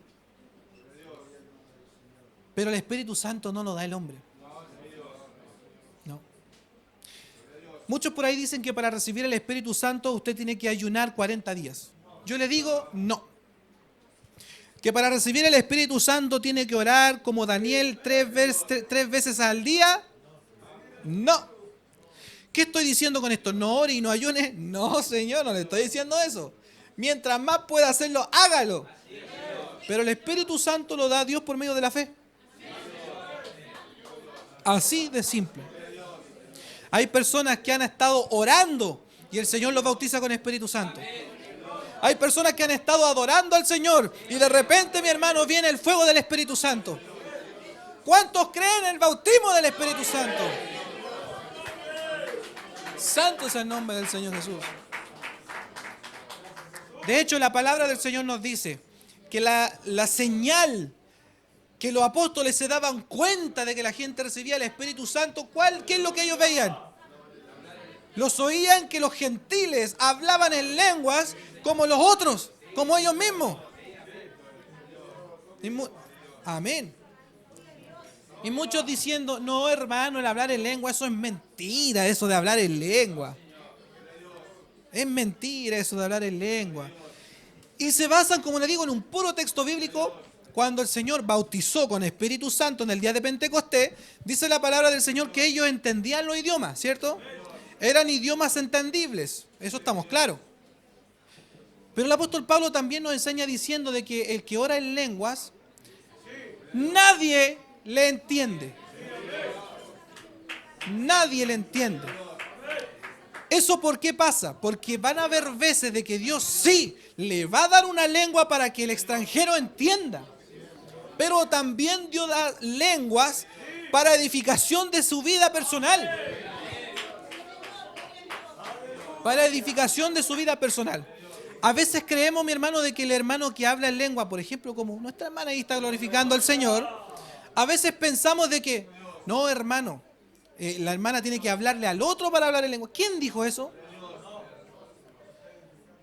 S1: Pero el Espíritu Santo no lo da el hombre. No. Muchos por ahí dicen que para recibir el Espíritu Santo usted tiene que ayunar 40 días. Yo le digo, no. Que para recibir el Espíritu Santo tiene que orar como Daniel 3 veces al día. No. ¿Qué estoy diciendo con esto? ¿No ore y no ayune? No, Señor, no le estoy diciendo eso. Mientras más pueda hacerlo, hágalo. Pero el Espíritu Santo lo da Dios por medio de la fe. Así de simple. Hay personas que han estado orando y el Señor los bautiza con Espíritu Santo. Hay personas que han estado adorando al Señor y de repente, mi hermano, viene el fuego del Espíritu Santo. ¿Cuántos creen en el bautismo del Espíritu Santo? Santo es el nombre del Señor Jesús. De hecho, la palabra del Señor nos dice que la señal que los apóstoles se daban cuenta de que la gente recibía el Espíritu Santo, ¿qué es lo que ellos veían? Los oían que los gentiles hablaban en lenguas como los otros, como ellos mismos. Amén. Y muchos diciendo, no, hermano, el hablar en lengua, eso es mentira, eso de hablar en lengua. Es mentira eso de hablar en lengua. Y se basan, como le digo, en un puro texto bíblico. Cuando el Señor bautizó con Espíritu Santo en el día de Pentecostés, dice la palabra del Señor que ellos entendían los idiomas, ¿cierto? Eran idiomas entendibles, eso estamos claros. Pero el apóstol Pablo también nos enseña diciendo de que el que ora en lenguas, nadie le entiende. Nadie le entiende. ¿Eso por qué pasa? Porque van a haber veces de que Dios sí le va a dar una lengua para que el extranjero entienda. Pero también Dios da lenguas para edificación de su vida personal. Para edificación de su vida personal. A veces creemos, mi hermano, de que el hermano que habla en lengua, por ejemplo, como nuestra hermana ahí está glorificando al Señor, a veces pensamos de que, no, hermano, la hermana tiene que hablarle al otro para hablar en lengua. ¿Quién dijo eso?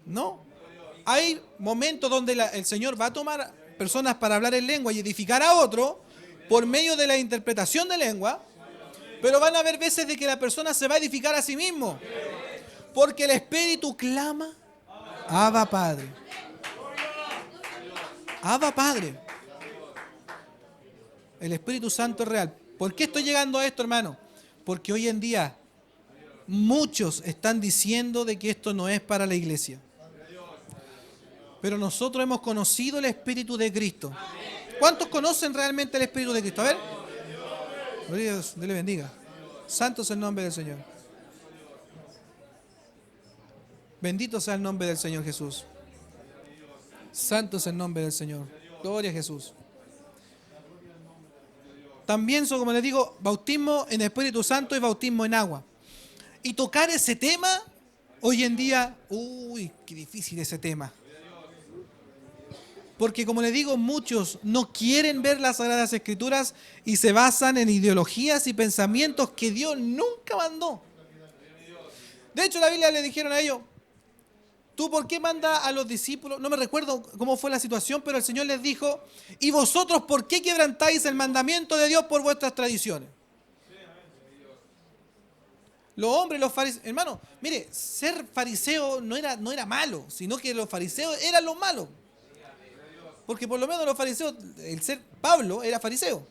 S1: No. Hay momentos donde el Señor va a tomar personas para hablar en lengua y edificar a otro por medio de la interpretación de lengua, pero van a haber veces de que la persona se va a edificar a sí mismo, porque el Espíritu clama, Abba Padre. Abba Padre. El Espíritu Santo es real. ¿Por qué estoy llegando a esto, hermano? Porque hoy en día muchos están diciendo de que esto no es para la iglesia. Pero nosotros hemos conocido el Espíritu de Cristo. ¿Cuántos conocen realmente el Espíritu de Cristo? A ver. Gloria a Dios, Dios le bendiga. Santo es el nombre del Señor. Bendito sea el nombre del Señor Jesús. Santo es el nombre del Señor. Gloria a Jesús. También, como les digo, bautismo en Espíritu Santo y bautismo en agua. Y tocar ese tema, hoy en día, uy, qué difícil ese tema. Porque como les digo, muchos no quieren ver las Sagradas Escrituras y se basan en ideologías y pensamientos que Dios nunca mandó. De hecho, la Biblia le dijeron a ellos, ¿tú por qué mandas a los discípulos? No me recuerdo cómo fue la situación, pero el Señor les dijo, ¿y vosotros por qué quebrantáis el mandamiento de Dios por vuestras tradiciones? Los hombres, los fariseos, hermano, mire, ser fariseo no era malo, sino que los fariseos eran los malos. Porque por lo menos los fariseos, Pablo era fariseo.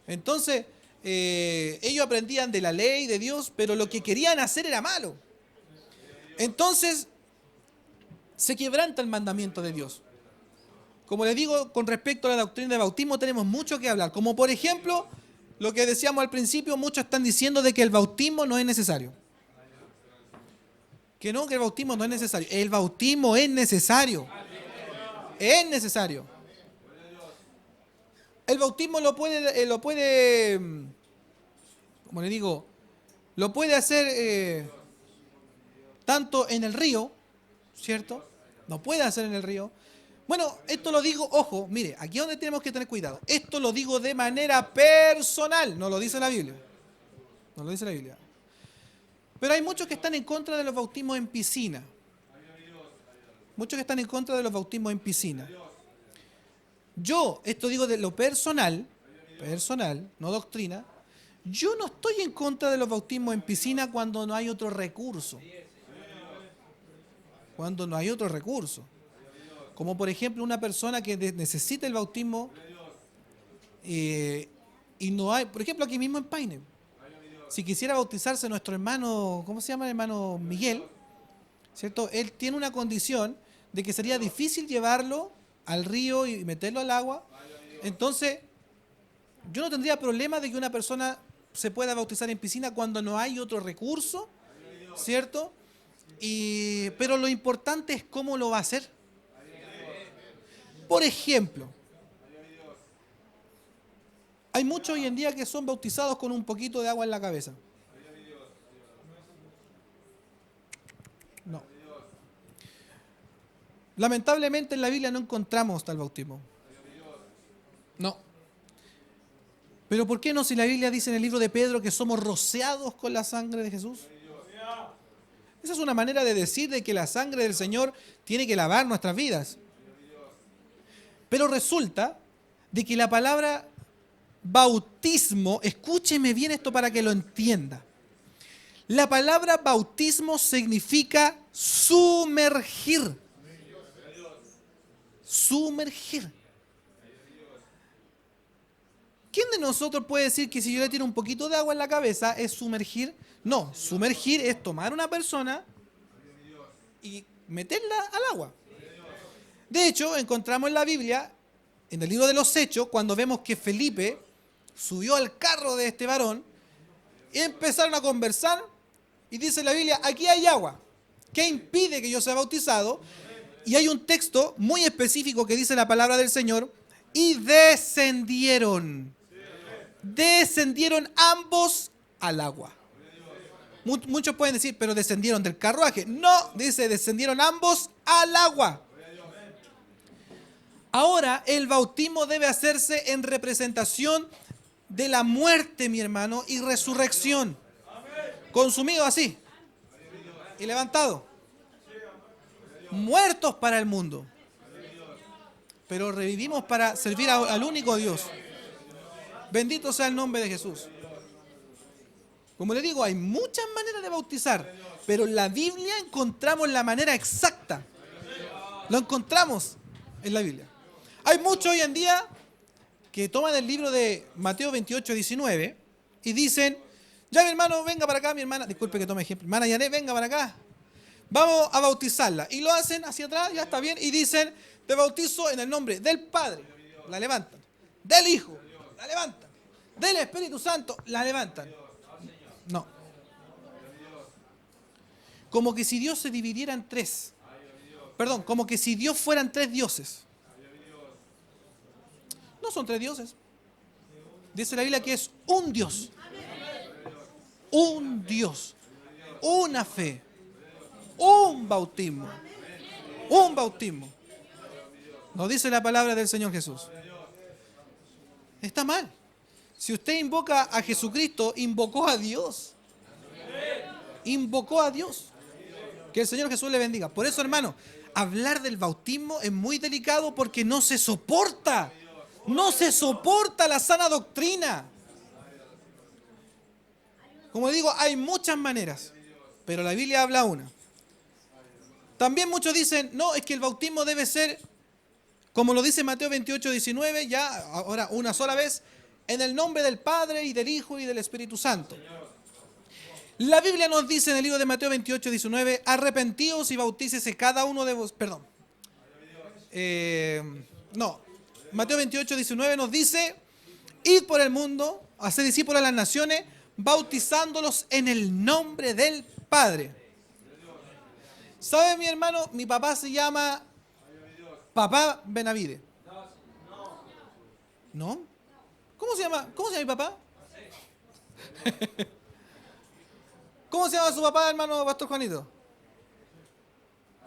S1: Entonces, ellos aprendían de la ley de Dios, pero lo que querían hacer era malo. Entonces, se quebranta el mandamiento de Dios. Como les digo, con respecto a la doctrina de bautismo, tenemos mucho que hablar. Como por ejemplo, lo que decíamos al principio, muchos están diciendo de que el bautismo no es necesario. Que el bautismo no es necesario. El bautismo es necesario. Es necesario. El bautismo lo puede, como le digo, lo puede hacer tanto en el río, ¿cierto? No puede hacer en el río. Bueno, esto lo digo, ojo, mire, aquí es donde tenemos que tener cuidado. Esto lo digo de manera personal, no lo dice la Biblia. No lo dice la Biblia. Pero hay muchos que están en contra de los bautismos en piscina. Muchos que están en contra de los bautismos en piscina. Yo, esto digo de lo personal, no doctrina, yo no estoy en contra de los bautismos en piscina cuando no hay otro recurso. Cuando no hay otro recurso. Como por ejemplo una persona que necesita el bautismo y no hay, por ejemplo aquí mismo en Paine. Si quisiera bautizarse nuestro hermano, ¿cómo se llama el hermano Miguel? ¿Cierto? Él tiene una condición de que sería difícil llevarlo al río y meterlo al agua. Entonces, yo no tendría problema de que una persona se pueda bautizar en piscina cuando no hay otro recurso, ¿cierto? Pero lo importante es cómo lo va a hacer. Por ejemplo, hay muchos hoy en día que son bautizados con un poquito de agua en la cabeza. No. Lamentablemente en la Biblia no encontramos tal bautismo. No. Pero ¿por qué no si la Biblia dice en el libro de Pedro que somos rociados con la sangre de Jesús? Esa es una manera de decir de que la sangre del Señor tiene que lavar nuestras vidas. Pero resulta de que la palabra bautismo, escúcheme bien esto para que lo entienda. La palabra bautismo significa sumergir. Sumergir. ¿Quién de nosotros puede decir que si yo le tiro un poquito de agua en la cabeza es sumergir? No, sumergir es tomar una persona y meterla al agua. De hecho, encontramos en la Biblia, en el libro de los Hechos, cuando vemos que Felipe subió al carro de este varón Y empezaron a conversar y dice la Biblia, aquí hay agua. ¿Qué impide que yo sea bautizado? Y hay un texto muy específico que dice la palabra del Señor, y descendieron. Descendieron ambos al agua. Muchos pueden decir, pero descendieron del carruaje. No, dice, descendieron ambos al agua. Ahora, el bautismo debe hacerse en representación de la muerte, mi hermano, y resurrección. Consumido así y levantado. Muertos para el mundo, pero revivimos para servir al único Dios. Bendito sea el nombre de Jesús. Como le digo, hay muchas maneras de bautizar, pero en la Biblia encontramos la manera exacta. Lo encontramos en la Biblia. Hay muchos hoy en día que toman el libro de Mateo 28, 19 y dicen, ya mi hermano, venga para acá, mi hermana, disculpe que tome ejemplo, hermana Yané, venga para acá, vamos a bautizarla. Y lo hacen hacia atrás, ya está bien, y dicen, te bautizo en el nombre del Padre, la levantan, del Hijo, la levantan, del Espíritu Santo, la levantan. No. Como que si Dios se dividiera en tres. Perdón, como que si Dios fueran tres dioses. No son tres dioses. Dice la Biblia que es un Dios. Un Dios. Una fe. Un bautismo. Un bautismo. Nos dice la palabra del Señor Jesús. Está mal. Si usted invoca a Jesucristo, invocó a Dios. Invocó a Dios. Que el Señor Jesús le bendiga. Por eso, hermano, hablar del bautismo es muy delicado porque no se soporta. No se soporta la sana doctrina. Como digo, hay muchas maneras, pero la Biblia habla una. También muchos dicen, no, es que el bautismo debe ser, como lo dice Mateo 28, 19, ya ahora una sola vez, en el nombre del Padre y del Hijo y del Espíritu Santo. La Biblia nos dice en el libro de Mateo 28, 19, arrepentíos y bautícese cada uno de vosotros. Perdón. Mateo 28, 19 nos dice, id por el mundo, haced discípulos a las naciones, bautizándolos en el nombre del Padre. ¿Sabe, mi hermano? Mi papá se llama Papá Benavide. ¿No? ¿Cómo se llama? ¿Cómo se llama mi papá? ¿Cómo se llama su papá, hermano Pastor Juanito?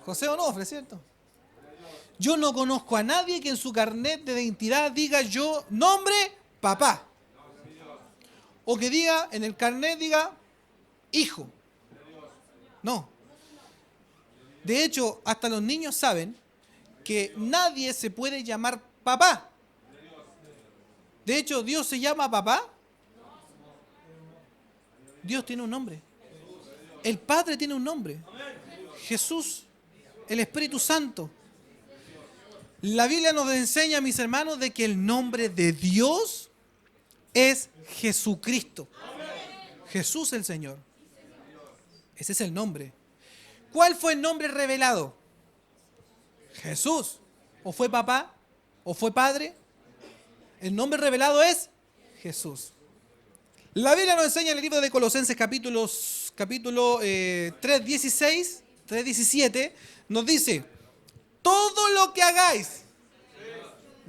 S1: José Onofre, ¿cierto? Yo no conozco a nadie que en su carnet de identidad diga yo, nombre, papá. O que diga, en el carnet diga, hijo. No. De hecho, hasta los niños saben que nadie se puede llamar papá. De hecho, ¿Dios se llama papá? Dios tiene un nombre. El Padre tiene un nombre. Jesús, el Espíritu Santo. La Biblia nos enseña, mis hermanos, de que el nombre de Dios es Jesucristo. Jesús el Señor. Ese es el nombre. ¿Cuál fue el nombre revelado? Jesús. ¿O fue papá? ¿O fue padre? El nombre revelado es Jesús. La Biblia nos enseña en el libro de Colosenses capítulo 3:16, 3:17, nos dice, todo lo que hagáis,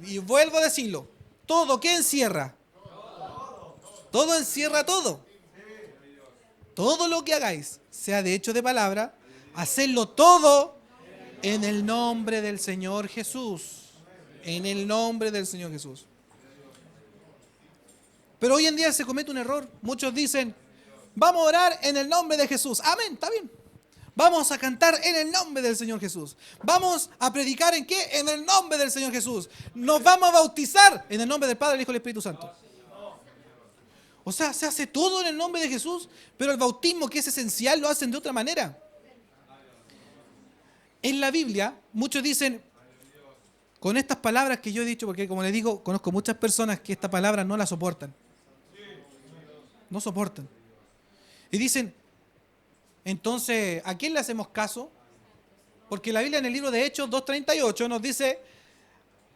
S1: y vuelvo a decirlo, todo, ¿qué encierra? Todo encierra todo. Todo lo que hagáis, sea de hecho de palabra, hacedlo todo en el nombre del Señor Jesús. En el nombre del Señor Jesús. Pero hoy en día se comete un error. Muchos dicen, vamos a orar en el nombre de Jesús. Amén, está bien. Vamos a cantar en el nombre del Señor Jesús. Vamos a predicar ¿en qué? En el nombre del Señor Jesús. Nos vamos a bautizar en el nombre del Padre, del Hijo y del Espíritu Santo. O sea, se hace todo en el nombre de Jesús, pero el bautismo, que es esencial, lo hacen de otra manera. En la Biblia, muchos dicen, con estas palabras que yo he dicho, porque como les digo, conozco muchas personas que esta palabra no la soportan. No soportan. Y dicen, entonces, ¿a quién le hacemos caso? Porque la Biblia en el libro de Hechos 2:38 nos dice,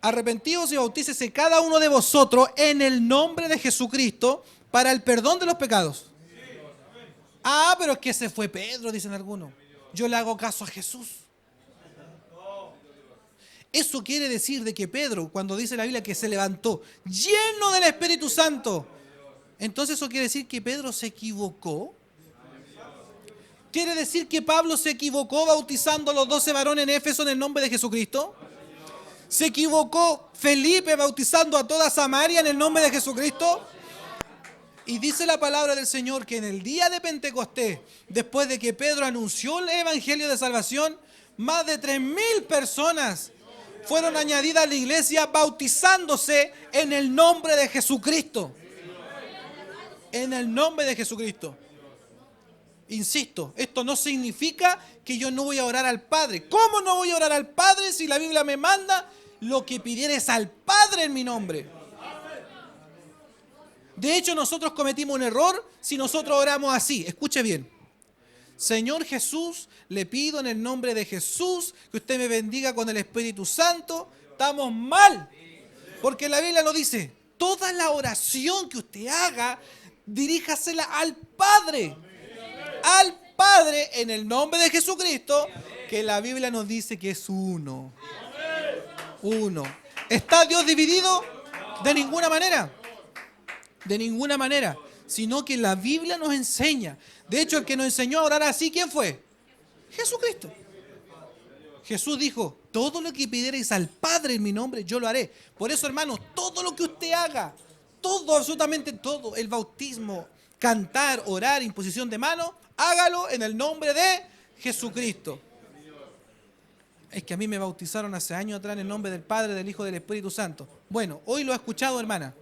S1: arrepentíos y bautícese cada uno de vosotros en el nombre de Jesucristo para el perdón de los pecados. Ah, pero es que ese fue Pedro, dicen algunos. Yo le hago caso a Jesús. Eso quiere decir de que Pedro, cuando dice la Biblia que se levantó lleno del Espíritu Santo, entonces eso quiere decir que Pedro se equivocó. ¿Quiere decir que Pablo se equivocó bautizando a los 12 varones en Éfeso en el nombre de Jesucristo? ¿Se equivocó Felipe bautizando a toda Samaria en el nombre de Jesucristo? Y dice la palabra del Señor que en el día de Pentecostés, después de que Pedro anunció el evangelio de salvación, más de 3.000 personas fueron añadidas a la iglesia bautizándose en el nombre de Jesucristo. En el nombre de Jesucristo. Insisto, esto no significa que yo no voy a orar al Padre. ¿Cómo no voy a orar al Padre si la Biblia me manda lo que pidieres al Padre en mi nombre? De hecho, nosotros cometimos un error si nosotros oramos así. Escuche bien. Señor Jesús, le pido en el nombre de Jesús que usted me bendiga con el Espíritu Santo. Estamos mal. Porque la Biblia lo dice. Toda la oración que usted haga, diríjasela al Padre. Al Padre en el nombre de Jesucristo, que la Biblia nos dice que es uno. Uno. ¿Está Dios dividido? De ninguna manera. De ninguna manera. Sino que la Biblia nos enseña. De hecho, el que nos enseñó a orar así, ¿quién fue? Jesucristo. Jesús dijo, todo lo que pidierais al Padre en mi nombre, yo lo haré. Por eso, hermanos, todo lo que usted haga, todo, absolutamente todo, el bautismo, cantar, orar, imposición de manos, hágalo en el nombre de Jesucristo. Es que a mí me bautizaron hace años atrás en el nombre del Padre, del Hijo y del Espíritu Santo. Bueno, hoy lo ha escuchado, hermana.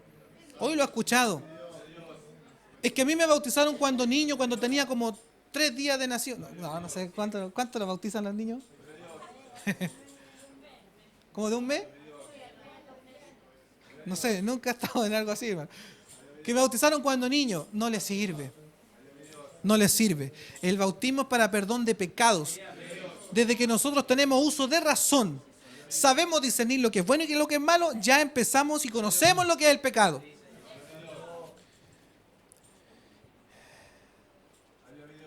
S1: Hoy lo ha escuchado. Es que a mí me bautizaron cuando niño, cuando tenía como 3 días de nacido. No sé, ¿cuánto lo bautizan los niños? ¿Como de un mes? No sé, nunca he estado en algo así, hermano. Que me bautizaron cuando niño, no les sirve. No les sirve. El bautismo es para perdón de pecados. Desde que nosotros tenemos uso de razón, sabemos discernir lo que es bueno y lo que es malo, ya empezamos y conocemos lo que es el pecado.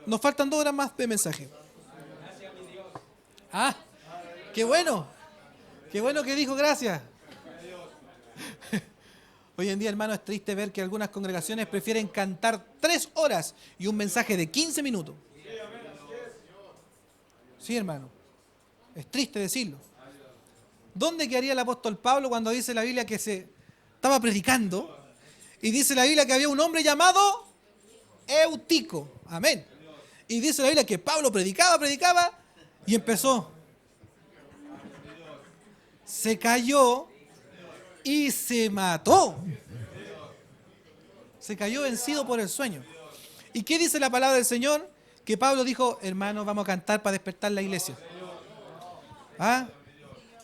S1: Nos faltan 2 horas más de mensaje. Ah, qué bueno. Qué bueno que dijo gracias. Hoy en día, hermano, es triste ver que algunas congregaciones prefieren cantar 3 horas y un mensaje de 15 minutos. Sí, hermano. Es triste decirlo. ¿Dónde quedaría el apóstol Pablo cuando dice la Biblia que se estaba predicando? Y dice la Biblia que había un hombre llamado Eutico. Amén. Y dice la Biblia que Pablo predicaba y empezó. Se cayó y se mató. Se cayó vencido por el sueño. ¿Y qué dice la palabra del Señor? Que Pablo dijo, hermanos, vamos a cantar para despertar la iglesia. ¿Ah?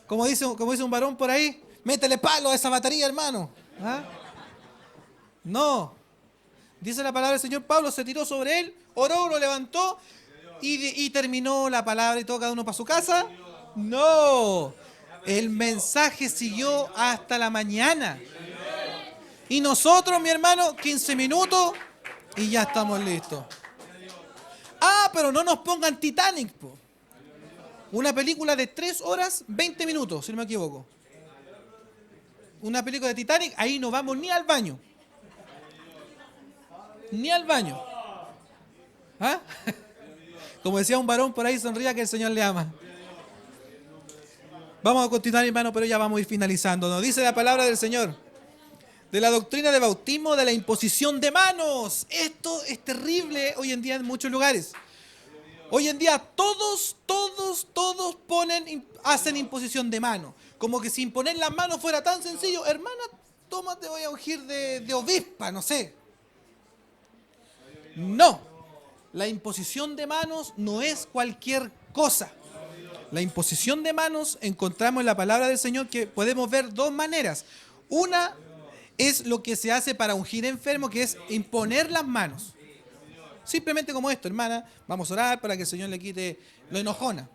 S1: Como dice un varón por ahí, métele palo a esa batería, hermano. ¿Ah? No. Dice la palabra del Señor, Pablo se tiró sobre él, oró, lo levantó y terminó la palabra y todo, cada uno para su casa. No. El mensaje siguió hasta la mañana. Y nosotros, mi hermano, 15 minutos y ya estamos listos. Ah, pero no nos pongan Titanic, po. Una película de 3 horas, 20 minutos, si no me equivoco. Una película de Titanic, ahí no vamos ni al baño. Ni al baño. ¿Ah? Como decía un varón por ahí, sonría que el Señor le ama. Vamos a continuar, hermano, pero ya vamos a ir finalizando. Nos dice la palabra del Señor. De la doctrina de bautismo, de la imposición de manos. Esto es terrible hoy en día en muchos lugares. Hoy en día todos hacen imposición de manos. Como que si imponer las manos fuera tan sencillo. Hermana, toma, te voy a ungir de obispa, no sé. No. La imposición de manos no es cualquier cosa. La imposición de manos encontramos en la palabra del Señor que podemos ver 2 maneras. Una es lo que se hace para ungir enfermos, que es imponer las manos. Simplemente como esto, hermana, vamos a orar para que el Señor le quite lo enojona.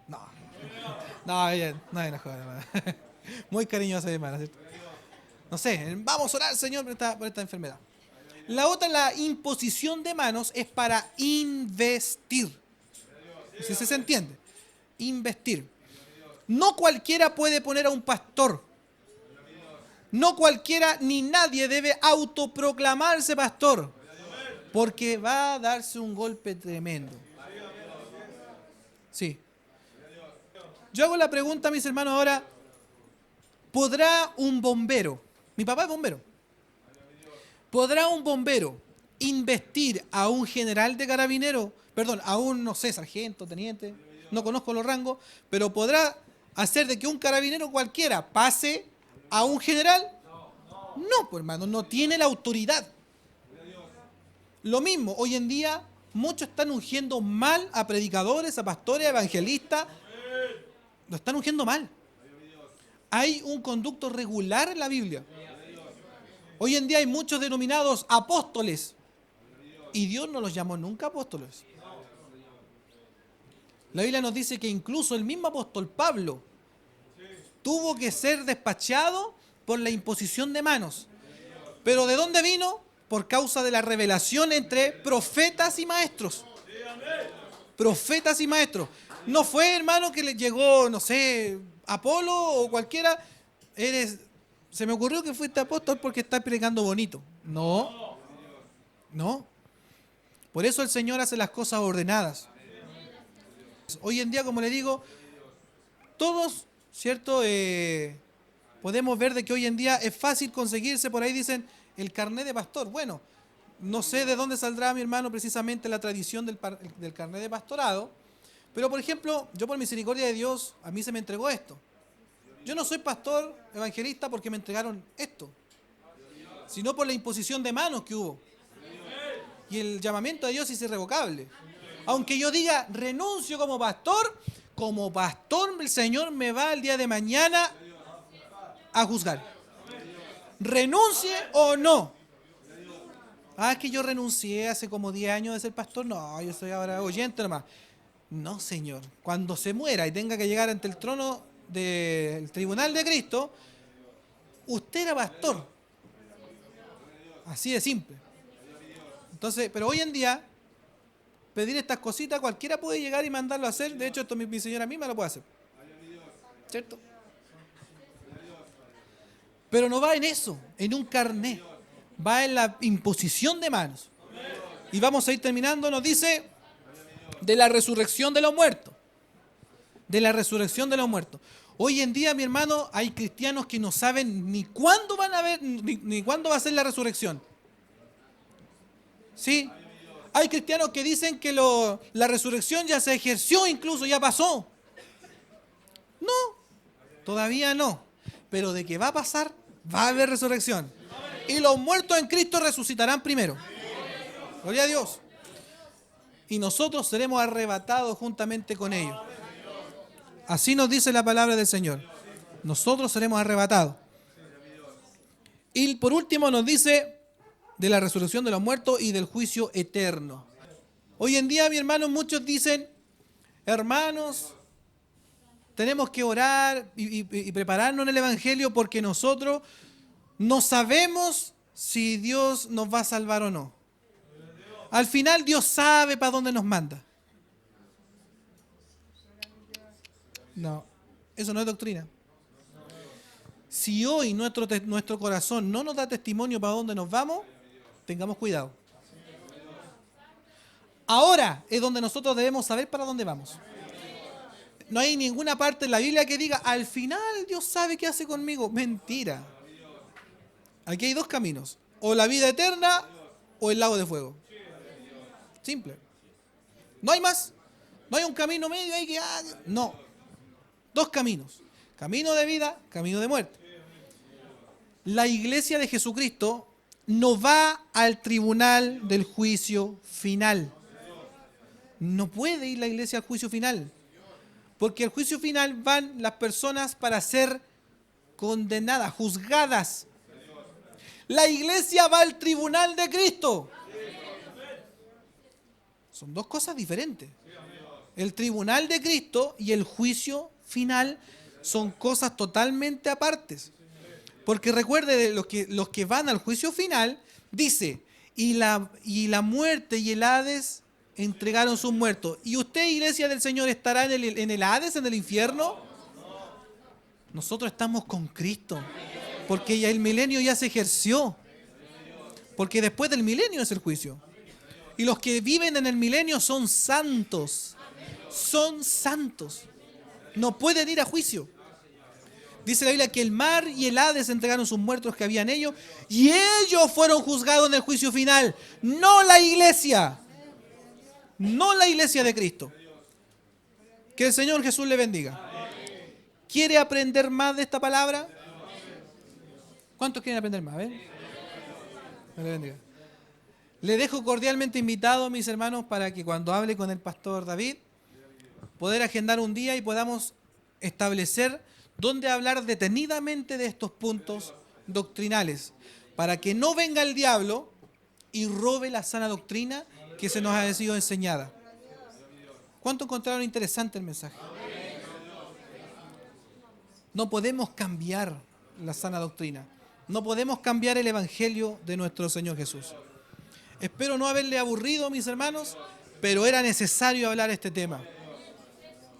S1: No es enojona, hermana. Muy cariñosa, hermana, ¿cierto? No sé, vamos a orar, Señor, por esta enfermedad. La otra, la imposición de manos, es para investir. No sé si se entiende. Investir. No cualquiera puede poner a un pastor. No cualquiera ni nadie debe autoproclamarse pastor, porque va a darse un golpe tremendo. Sí. Yo hago la pregunta a mis hermanos ahora, ¿podrá un bombero, mi papá es bombero, ¿podrá un bombero investir a un general de carabineros, perdón, a un, no sé, sargento, teniente, no conozco los rangos, pero podrá hacer de que un carabinero cualquiera pase a un general? No, pues hermano, no tiene la autoridad. Lo mismo, hoy en día muchos están ungiendo mal a predicadores, a pastores, a evangelistas. Lo están ungiendo mal. Hay un conducto regular en la Biblia. Hoy en día hay muchos denominados apóstoles y Dios no los llamó nunca apóstoles. La Biblia nos dice que incluso el mismo apóstol Pablo tuvo que ser despachado por la imposición de manos. ¿Pero de dónde vino? Por causa de la revelación entre profetas y maestros. Profetas y maestros. No fue, hermano, que le llegó, no sé, Apolo o cualquiera. Se me ocurrió que fuiste apóstol porque estás predicando bonito. No. No. Por eso el Señor hace las cosas ordenadas. Hoy en día, como le digo, todos, ¿cierto? Podemos ver de que hoy en día es fácil conseguirse, por ahí dicen, el carnet de pastor. Bueno, no sé de dónde saldrá, mi hermano, precisamente la tradición del carnet de pastorado, pero por ejemplo, yo por misericordia de Dios, a mí se me entregó esto. Yo no soy pastor evangelista porque me entregaron esto, sino por la imposición de manos que hubo. Y el llamamiento de Dios es irrevocable. Aunque yo diga, renuncio como pastor el Señor me va el día de mañana a juzgar. Renuncie o no. Es que yo renuncié hace como 10 años de ser pastor. No, yo soy ahora oyente nomás. No, Señor. Cuando se muera y tenga que llegar ante el trono del tribunal de Cristo, usted era pastor. Así de simple. Entonces, pero hoy en día, pedir estas cositas, cualquiera puede llegar y mandarlo a hacer. De hecho, esto mi señora misma lo puede hacer. ¿Cierto? Pero no va en eso, en un carné. Va en la imposición de manos. Y vamos a ir terminando, nos dice, de la resurrección de los muertos. De la resurrección de los muertos. Hoy en día, mi hermano, hay cristianos que no saben ni cuándo van a ver, ni cuándo va a ser la resurrección. ¿Sí? Hay cristianos que dicen que la resurrección ya se ejerció, incluso ya pasó. No, todavía no. Pero de que va a pasar, va a haber resurrección. Y los muertos en Cristo resucitarán primero. Gloria a Dios. Y nosotros seremos arrebatados juntamente con ellos. Así nos dice la palabra del Señor. Nosotros seremos arrebatados. Y por último nos dice de la resurrección de los muertos y del juicio eterno. Hoy en día, mi hermano, muchos dicen, hermanos, tenemos que orar y prepararnos en el Evangelio porque nosotros no sabemos si Dios nos va a salvar o no. Al final Dios sabe para dónde nos manda. No, eso no es doctrina. Si hoy nuestro corazón no nos da testimonio para dónde nos vamos, tengamos cuidado. Ahora es donde nosotros debemos saber para dónde vamos. No hay ninguna parte en la Biblia que diga, al final Dios sabe qué hace conmigo. Mentira. Aquí hay dos caminos. O la vida eterna o el lago de fuego. Simple. No hay más. No hay un camino medio ahí que... No. Dos caminos. Camino de vida, camino de muerte. La iglesia de Jesucristo no va al tribunal del juicio final. No puede ir la iglesia al juicio final. Porque al juicio final van las personas para ser condenadas, juzgadas. La iglesia va al tribunal de Cristo. Son dos cosas diferentes. El tribunal de Cristo y el juicio final son cosas totalmente apartes. Porque recuerde, de los que van al juicio final, dice, y la muerte y el Hades entregaron sus muertos. ¿Y usted, iglesia del Señor, estará en el Hades, en el infierno? Nosotros estamos con Cristo, porque ya el milenio ya se ejerció, porque después del milenio es el juicio. Y los que viven en el milenio son santos, no pueden ir a juicio. Dice la Biblia que el mar y el Hades entregaron sus muertos que había en ellos, y ellos fueron juzgados en el juicio final, no la iglesia de Cristo. Que el Señor Jesús le bendiga. ¿Quiere aprender más de esta palabra? ¿Cuántos quieren aprender más? ¿Ven? Dios le bendiga. Le dejo cordialmente invitado, mis hermanos, para que cuando hable con el pastor David, poder agendar un día y podamos establecer dónde hablar detenidamente de estos puntos doctrinales, para que no venga el diablo y robe la sana doctrina que se nos ha sido enseñada. ¿Cuánto encontraron interesante el mensaje? No podemos cambiar la sana doctrina. No podemos cambiar el evangelio de nuestro Señor Jesús. Espero no haberle aburrido, mis hermanos, pero era necesario hablar este tema.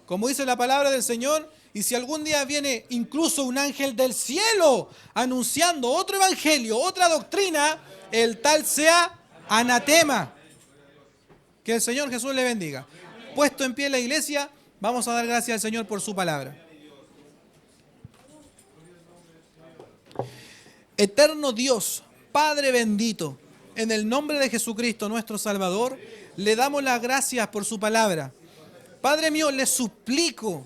S1: Como dice la palabra del Señor, y si algún día viene incluso un ángel del cielo anunciando otro evangelio, otra doctrina, el tal sea anatema. Que el Señor Jesús le bendiga. Puesto en pie la iglesia, vamos a dar gracias al Señor por su palabra. Eterno Dios, Padre bendito, en el nombre de Jesucristo, nuestro Salvador, le damos las gracias por su palabra. Padre mío, le suplico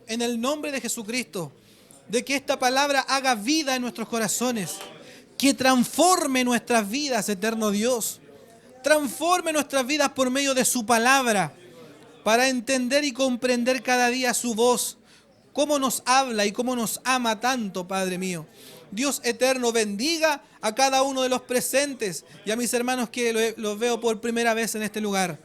S1: en el nombre de Jesucristo de que esta palabra haga vida en nuestros corazones, que transforme nuestras vidas, eterno Dios. Transforme nuestras vidas por medio de su palabra, para entender y comprender cada día su voz, cómo nos habla y cómo nos ama tanto, Padre mío. Dios eterno, bendiga a cada uno de los presentes y a mis hermanos que los veo por primera vez en este lugar.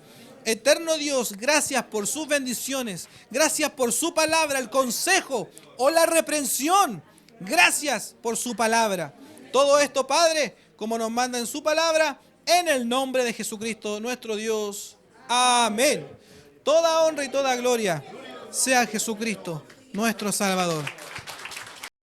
S1: Eterno Dios, gracias por sus bendiciones, gracias por su palabra, el consejo o la reprensión. Gracias por su palabra. Todo esto, Padre, como nos manda en su palabra, en el nombre de Jesucristo, nuestro Dios. Amén. Toda honra y toda gloria sea a Jesucristo, nuestro Salvador.